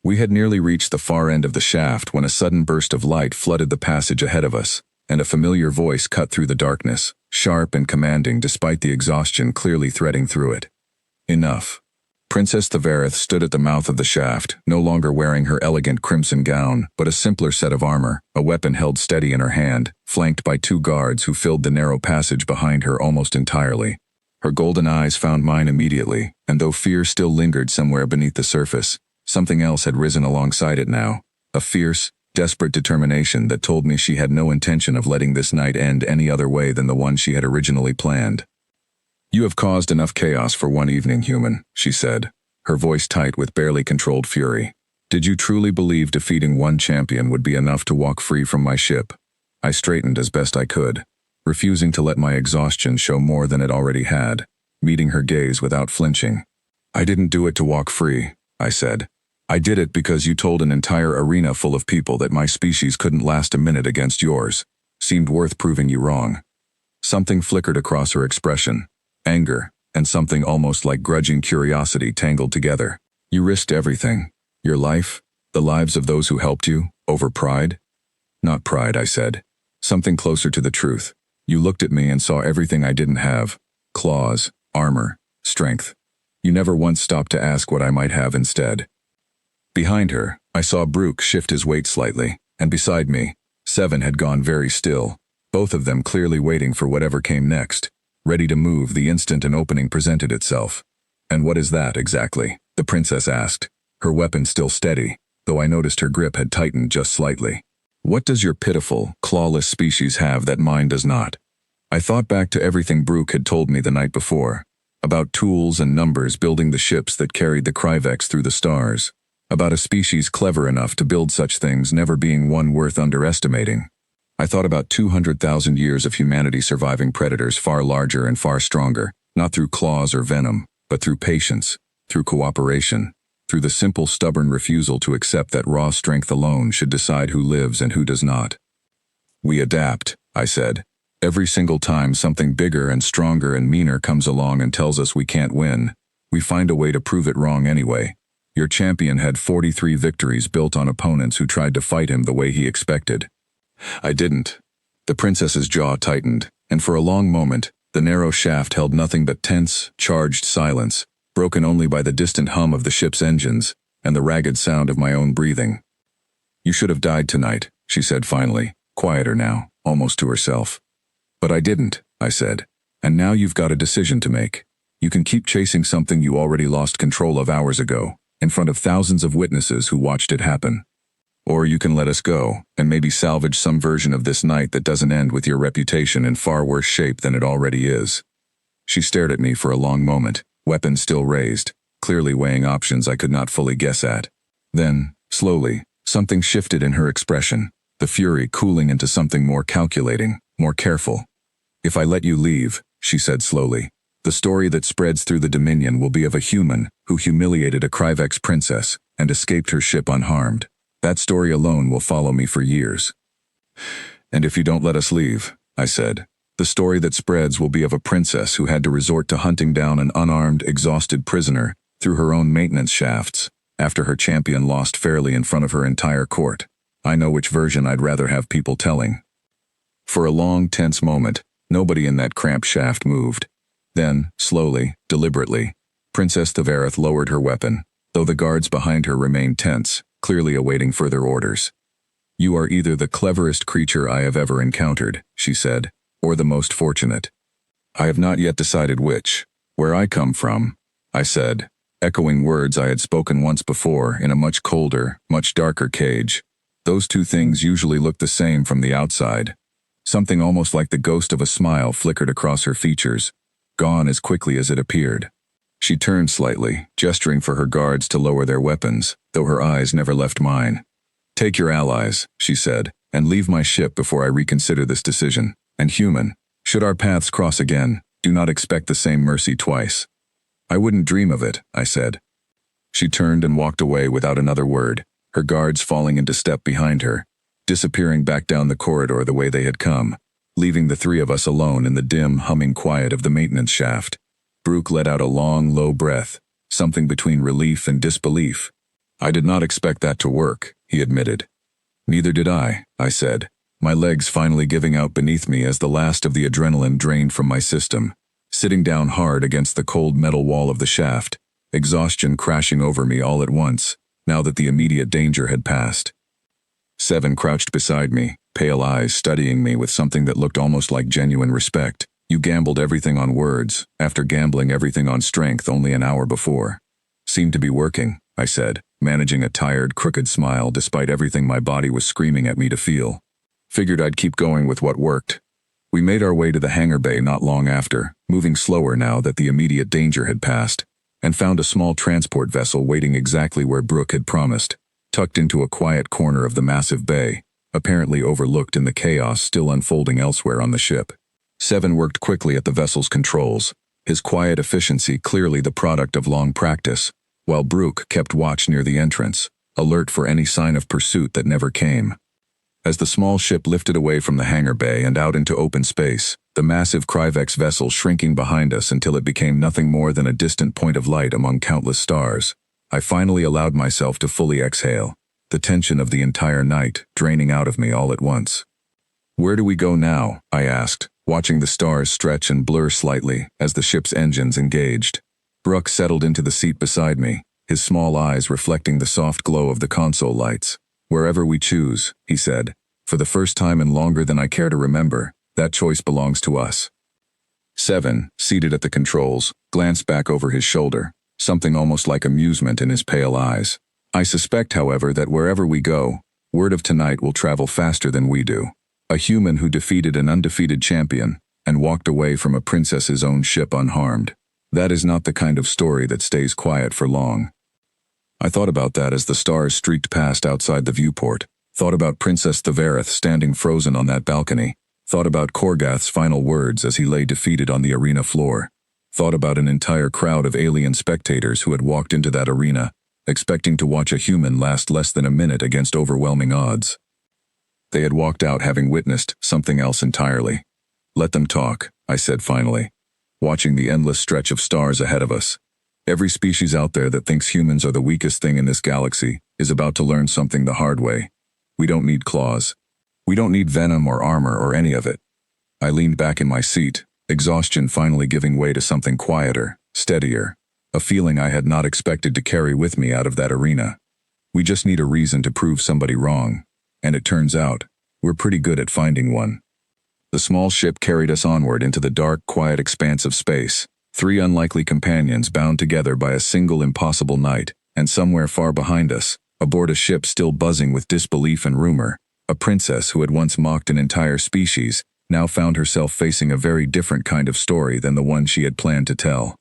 We had nearly reached the far end of the shaft when a sudden burst of light flooded the passage ahead of us, and a familiar voice cut through the darkness, sharp and commanding despite the exhaustion clearly threading through it. "Enough." Princess Thavareth stood at the mouth of the shaft, no longer wearing her elegant crimson gown, but a simpler set of armor, a weapon held steady in her hand, flanked by two guards who filled the narrow passage behind her almost entirely. Her golden eyes found mine immediately, and though fear still lingered somewhere beneath the surface, something else had risen alongside it now, a fierce, desperate determination that told me she had no intention of letting this night end any other way than the one she had originally planned. "You have caused enough chaos for one evening, human," she said, her voice tight with barely controlled fury. "Did you truly believe defeating one champion would be enough to walk free from my ship?" I straightened as best I could, refusing to let my exhaustion show more than it already had, meeting her gaze without flinching. "I didn't do it to walk free," I said. "I did it because you told an entire arena full of people that my species couldn't last a minute against yours. Seemed worth proving you wrong." Something flickered across her expression. Anger, and something almost like grudging curiosity tangled together. "You risked everything. Your life, the lives of those who helped you, over pride?" "Not pride," I said. "Something closer to the truth. You looked at me and saw everything I didn't have. Claws, armor, strength. You never once stopped to ask what I might have instead." Behind her, I saw Brooke shift his weight slightly, and beside me, Seven had gone very still, both of them clearly waiting for whatever came next, ready to move the instant an opening presented itself. "And what is that, exactly?" the princess asked, her weapon still steady, though I noticed her grip had tightened just slightly. "What does your pitiful, clawless species have that mine does not?" I thought back to everything Brooke had told me the night before, about tools and numbers building the ships that carried the Kryvex through the stars, about a species clever enough to build such things never being one worth underestimating. I thought about 200,000 years of humanity surviving predators far larger and far stronger, not through claws or venom, but through patience, through cooperation, through the simple stubborn refusal to accept that raw strength alone should decide who lives and who does not. "We adapt," I said. "Every single time something bigger and stronger and meaner comes along and tells us we can't win, we find a way to prove it wrong anyway. Your champion had 43 victories built on opponents who tried to fight him the way he expected." "I didn't." The princess's jaw tightened, and for a long moment, the narrow shaft held nothing but tense, charged silence, broken only by the distant hum of the ship's engines and the ragged sound of my own breathing. "You should have died tonight," she said finally, quieter now, almost to herself. "But I didn't," I said. "And now you've got a decision to make. You can keep chasing something you already lost control of hours ago, in front of thousands of witnesses who watched it happen. Or you can let us go, and maybe salvage some version of this night that doesn't end with your reputation in far worse shape than it already is." She stared at me for a long moment, weapon still raised, clearly weighing options I could not fully guess at. Then, slowly, something shifted in her expression. the fury cooling into something more calculating, more careful. "If I let you leave," she said slowly, "the story that spreads through the Dominion will be of a human who humiliated a Kryvex princess and escaped her ship unharmed. That story alone will follow me for years." "And if you don't let us leave," I said, "the story that spreads will be of a princess who had to resort to hunting down an unarmed, exhausted prisoner through her own maintenance shafts after her champion lost fairly in front of her entire court. I know which version I'd rather have people telling." For a long, tense moment, nobody in that cramped shaft moved. Then, slowly, deliberately, Princess Thavareth lowered her weapon, though the guards behind her remained tense, clearly awaiting further orders. "You are either the cleverest creature I have ever encountered," she said, "or the most fortunate. I have not yet decided which. Where I come from," I said, echoing words I had spoken once before in a much colder, much darker cage. "Those two things usually look the same from the outside." Something almost like the ghost of a smile flickered across her features, gone as quickly as it appeared. She turned slightly, gesturing for her guards to lower their weapons, though her eyes never left mine. "Take your allies," she said, "and leave my ship before I reconsider this decision. And human, should our paths cross again, do not expect the same mercy twice." "I wouldn't dream of it," I said. She turned and walked away without another word, her guards falling into step behind her, disappearing back down the corridor the way they had come, leaving the three of us alone in the dim, humming quiet of the maintenance shaft. Brooke let out a long, low breath, something between relief and disbelief. "I did not expect that to work," he admitted. "Neither did I said, my legs finally giving out beneath me as the last of the adrenaline drained from my system, sitting down hard against the cold metal wall of the shaft, exhaustion crashing over me all at once, now that the immediate danger had passed. Seven crouched beside me, pale eyes studying me with something that looked almost like genuine respect. "You gambled everything on words, after gambling everything on strength only an hour before." "Seemed to be working," I said, managing a tired, crooked smile despite everything my body was screaming at me to feel. "Figured I'd keep going with what worked." We made our way to the hangar bay not long after, moving slower now that the immediate danger had passed, and found a small transport vessel waiting exactly where Brooke had promised, tucked into a quiet corner of the massive bay, apparently overlooked in the chaos still unfolding elsewhere on the ship. Seven worked quickly at the vessel's controls, his quiet efficiency clearly the product of long practice, while Brooke kept watch near the entrance, alert for any sign of pursuit that never came. As the small ship lifted away from the hangar bay and out into open space, the massive Kryvex vessel shrinking behind us until it became nothing more than a distant point of light among countless stars, I finally allowed myself to fully exhale, the tension of the entire night draining out of me all at once. "Where do we go now?" I asked, watching the stars stretch and blur slightly as the ship's engines engaged. Brooke settled into the seat beside me, his small eyes reflecting the soft glow of the console lights. "Wherever we choose," he said. "For the first time in longer than I care to remember, that choice belongs to us." Seven, seated at the controls, glanced back over his shoulder, something almost like amusement in his pale eyes. "I suspect, however, that wherever we go, word of tonight will travel faster than we do. A human who defeated an undefeated champion and walked away from a princess's own ship unharmed. That is not the kind of story that stays quiet for long." I thought about that as the stars streaked past outside the viewport, thought about Princess Thavareth standing frozen on that balcony, thought about Korgath's final words as he lay defeated on the arena floor, thought about an entire crowd of alien spectators who had walked into that arena, expecting to watch a human last less than a minute against overwhelming odds. They had walked out having witnessed something else entirely. "Let them talk," I said finally, watching the endless stretch of stars ahead of us. Every species out there that thinks humans are the weakest thing in this galaxy is about to learn something the hard way. We don't need claws. We don't need venom or armor or any of it. I leaned back in my seat, exhaustion finally giving way to something quieter, steadier, a feeling I had not expected to carry with me out of that arena. We just need a reason to prove somebody wrong, and it turns out, we're pretty good at finding one. The small ship carried us onward into the dark, quiet expanse of space, three unlikely companions bound together by a single impossible night, and somewhere far behind us, aboard a ship still buzzing with disbelief and rumor, a princess who had once mocked an entire species, now found herself facing a very different kind of story than the one she had planned to tell.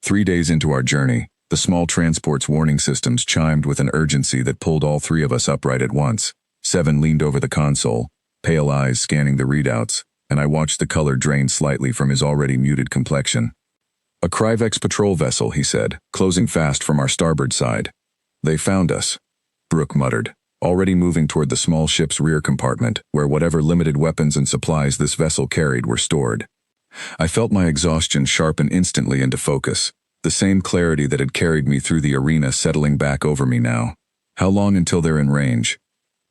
3 days into our journey, the small transport's warning systems chimed with an urgency that pulled all three of us upright at once. Seven leaned over the console, pale eyes scanning the readouts, and I watched the color drain slightly from his already muted complexion. "A Kryvex patrol vessel," he said, closing fast from our starboard side. "They found us," Brooke muttered, already moving toward the small ship's rear compartment, where whatever limited weapons and supplies this vessel carried were stored. I felt my exhaustion sharpen instantly into focus, the same clarity that had carried me through the arena settling back over me now. "How long until they're in range?"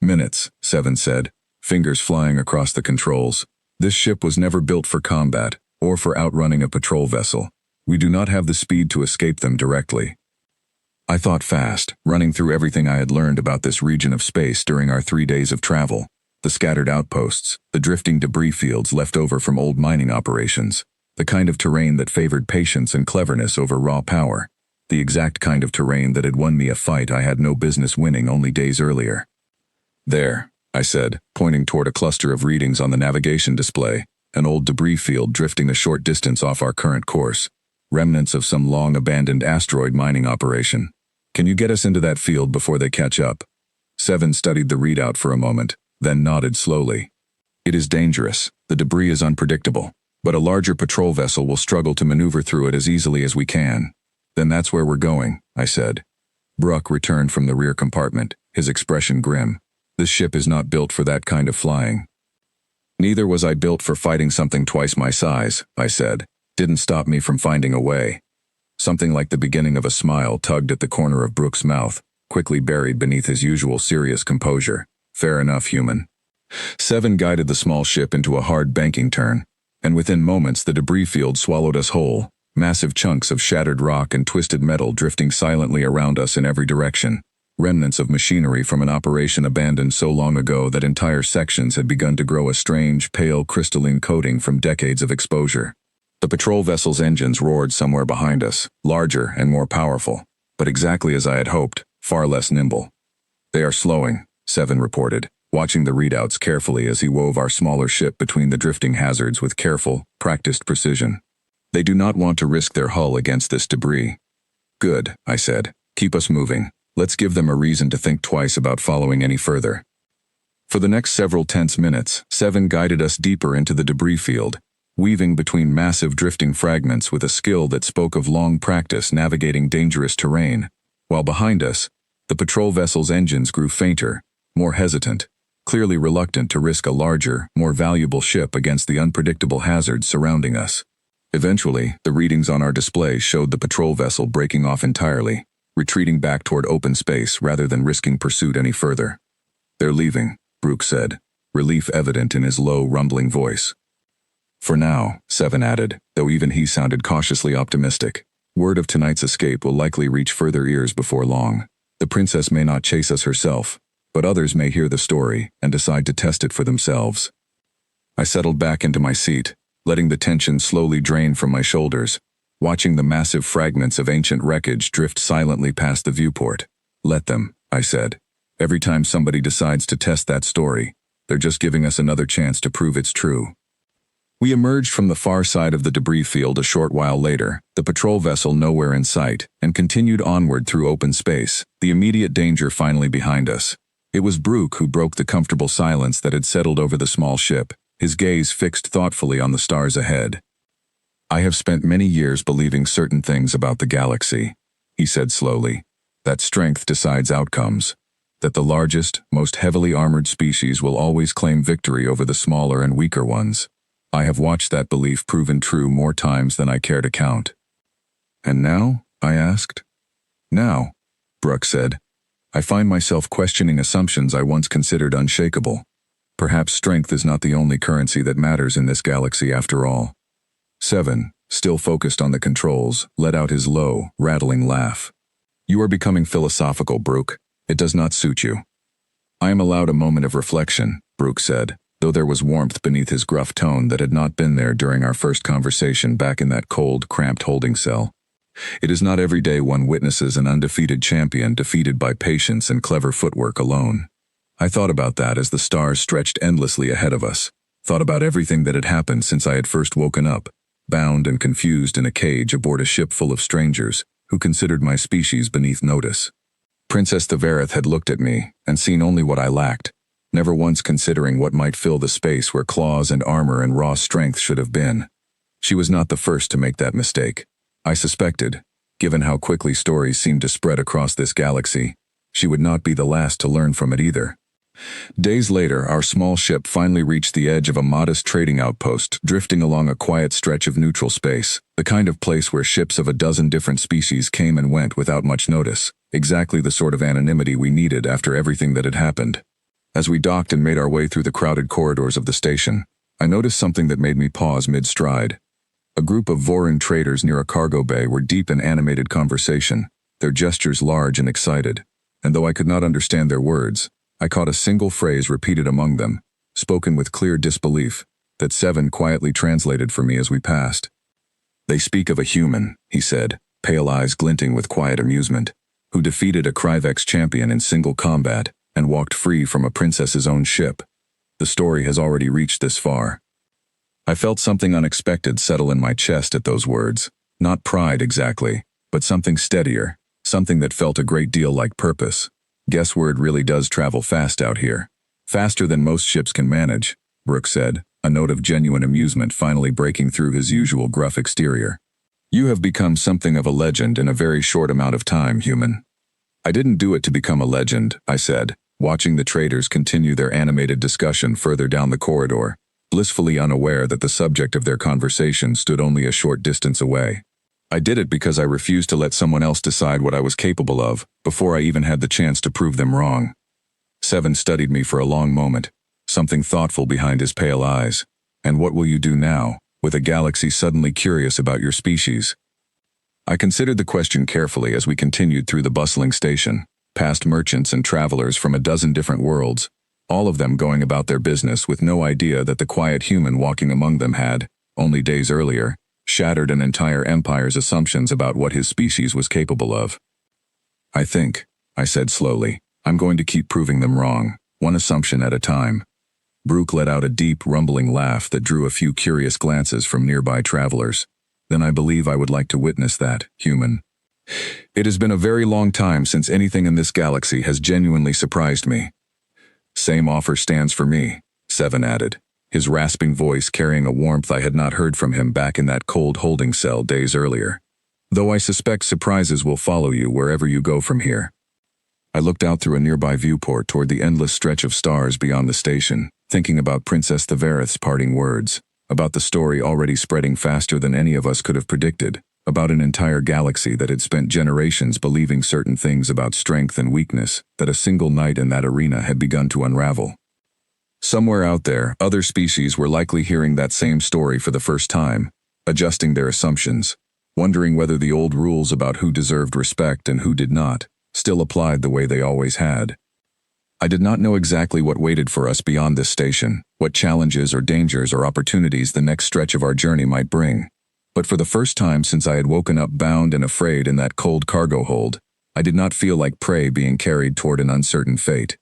"Minutes," Seven said, fingers flying across the controls. "This ship was never built for combat, or for outrunning a patrol vessel. We do not have the speed to escape them directly." I thought fast, running through everything I had learned about this region of space during our 3 days of travel. The scattered outposts, the drifting debris fields left over from old mining operations, the kind of terrain that favored patience and cleverness over raw power, the exact kind of terrain that had won me a fight I had no business winning only days earlier. "There," I said, pointing toward a cluster of readings on the navigation display, an old debris field drifting a short distance off our current course, remnants of some long-abandoned asteroid mining operation. "Can you get us into that field before they catch up?" Seven studied the readout for a moment, then nodded slowly. "It is dangerous. The debris is unpredictable, but a larger patrol vessel will struggle to maneuver through it as easily as we can." "Then that's where we're going," I said. Brooke returned from the rear compartment, his expression grim. "This ship is not built for that kind of flying." "Neither was I built for fighting something twice my size," I said. Didn't stop me from finding a way. Something like the beginning of a smile tugged at the corner of Brooke's mouth, quickly buried beneath his usual serious composure. "Fair enough, human." Seven guided the small ship into a hard banking turn, and within moments the debris field swallowed us whole, massive chunks of shattered rock and twisted metal drifting silently around us in every direction, remnants of machinery from an operation abandoned so long ago that entire sections had begun to grow a strange, pale crystalline coating from decades of exposure. The patrol vessel's engines roared somewhere behind us, larger and more powerful, but exactly as I had hoped, far less nimble. "They are slowing," Seven reported, watching the readouts carefully as he wove our smaller ship between the drifting hazards with careful, practiced precision. "They do not want to risk their hull against this debris." "Good," I said. "Keep us moving. Let's give them a reason to think twice about following any further." For the next several tense minutes, Seven guided us deeper into the debris field, weaving between massive drifting fragments with a skill that spoke of long practice navigating dangerous terrain, while behind us, the patrol vessel's engines grew fainter, more hesitant, clearly reluctant to risk a larger, more valuable ship against the unpredictable hazards surrounding us. Eventually, the readings on our display showed the patrol vessel breaking off entirely, retreating back toward open space rather than risking pursuit any further. "They're leaving," Brooke said, relief evident in his low, rumbling voice. "For now," Seven added, though even he sounded cautiously optimistic. "Word of tonight's escape will likely reach further ears before long. The princess may not chase us herself, but others may hear the story and decide to test it for themselves." I settled back into my seat, letting the tension slowly drain from my shoulders, watching the massive fragments of ancient wreckage drift silently past the viewport. "Let them," I said. "Every time somebody decides to test that story, they're just giving us another chance to prove it's true." We emerged from the far side of the debris field a short while later, the patrol vessel nowhere in sight, and continued onward through open space, the immediate danger finally behind us. It was Brooke who broke the comfortable silence that had settled over the small ship, his gaze fixed thoughtfully on the stars ahead. "I have spent many years believing certain things about the galaxy," he said slowly. "That strength decides outcomes. That the largest, most heavily armored species will always claim victory over the smaller and weaker ones. I have watched that belief proven true more times than I care to count." "And now?" I asked. "Now," Brooke said, "I find myself questioning assumptions I once considered unshakable. Perhaps strength is not the only currency that matters in this galaxy after all." Seven, still focused on the controls, let out his low, rattling laugh. "You are becoming philosophical, Brooke. It does not suit you." "I am allowed a moment of reflection," Brooke said, though there was warmth beneath his gruff tone that had not been there during our first conversation back in that cold, cramped holding cell. "It is not every day one witnesses an undefeated champion defeated by patience and clever footwork alone." I thought about that as the stars stretched endlessly ahead of us, thought about everything that had happened since I had first woken up, bound and confused in a cage aboard a ship full of strangers who considered my species beneath notice. Princess Thevereth had looked at me and seen only what I lacked, never once considering what might fill the space where claws and armor and raw strength should have been. She was not the first to make that mistake. I suspected, given how quickly stories seemed to spread across this galaxy, she would not be the last to learn from it either. Days later, our small ship finally reached the edge of a modest trading outpost, drifting along a quiet stretch of neutral space, the kind of place where ships of a dozen different species came and went without much notice, exactly the sort of anonymity we needed after everything that had happened. As we docked and made our way through the crowded corridors of the station, I noticed something that made me pause mid-stride. A group of Voran traders near a cargo bay were deep in animated conversation, their gestures large and excited, and though I could not understand their words, I caught a single phrase repeated among them, spoken with clear disbelief, that Seven quietly translated for me as we passed. "They speak of a human," he said, pale eyes glinting with quiet amusement, "who defeated a Kryvex champion in single combat and walked free from a princess's own ship. The story has already reached this far." I felt something unexpected settle in my chest at those words, not pride exactly, but something steadier, something that felt a great deal like purpose. "Guess word really does travel fast out here. Faster than most ships can manage," Brooke said, a note of genuine amusement finally breaking through his usual gruff exterior. "You have become something of a legend in a very short amount of time, human." "I didn't do it to become a legend," I said, watching the traders continue their animated discussion further down the corridor, blissfully unaware that the subject of their conversation stood only a short distance away. "I did it because I refused to let someone else decide what I was capable of, before I even had the chance to prove them wrong." Seven studied me for a long moment, something thoughtful behind his pale eyes. "And what will you do now, with a galaxy suddenly curious about your species?" I considered the question carefully as we continued through the bustling station, past merchants and travelers from a dozen different worlds, all of them going about their business with no idea that the quiet human walking among them had, only days earlier, shattered an entire empire's assumptions about what his species was capable of. I think," I said slowly, "I'm going to keep proving them wrong, one assumption at a time." Brooke let out a deep, rumbling laugh that drew a few curious glances from nearby travelers. "Then I believe I would like to witness that, human. It has been a very long time since anything in this galaxy has genuinely surprised me." "Same offer stands for me," Seven added, his rasping voice carrying a warmth I had not heard from him back in that cold holding cell days earlier. "Though I suspect surprises will follow you wherever you go from here." I looked out through a nearby viewport toward the endless stretch of stars beyond the station, thinking about Princess Theverith's parting words, about the story already spreading faster than any of us could have predicted, about an entire galaxy that had spent generations believing certain things about strength and weakness that a single night in that arena had begun to unravel. Somewhere out there, other species were likely hearing that same story for the first time, adjusting their assumptions, wondering whether the old rules about who deserved respect and who did not still applied the way they always had. I did not know exactly what waited for us beyond this station, what challenges or dangers or opportunities the next stretch of our journey might bring. But for the first time since I had woken up bound and afraid in that cold cargo hold, I did not feel like prey being carried toward an uncertain fate.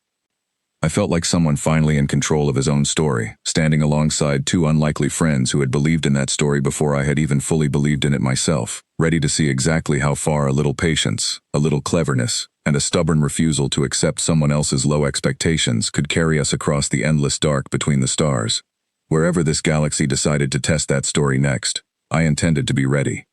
I felt like someone finally in control of his own story, standing alongside two unlikely friends who had believed in that story before I had even fully believed in it myself, ready to see exactly how far a little patience, a little cleverness, and a stubborn refusal to accept someone else's low expectations could carry us across the endless dark between the stars. Wherever this galaxy decided to test that story next, I intended to be ready.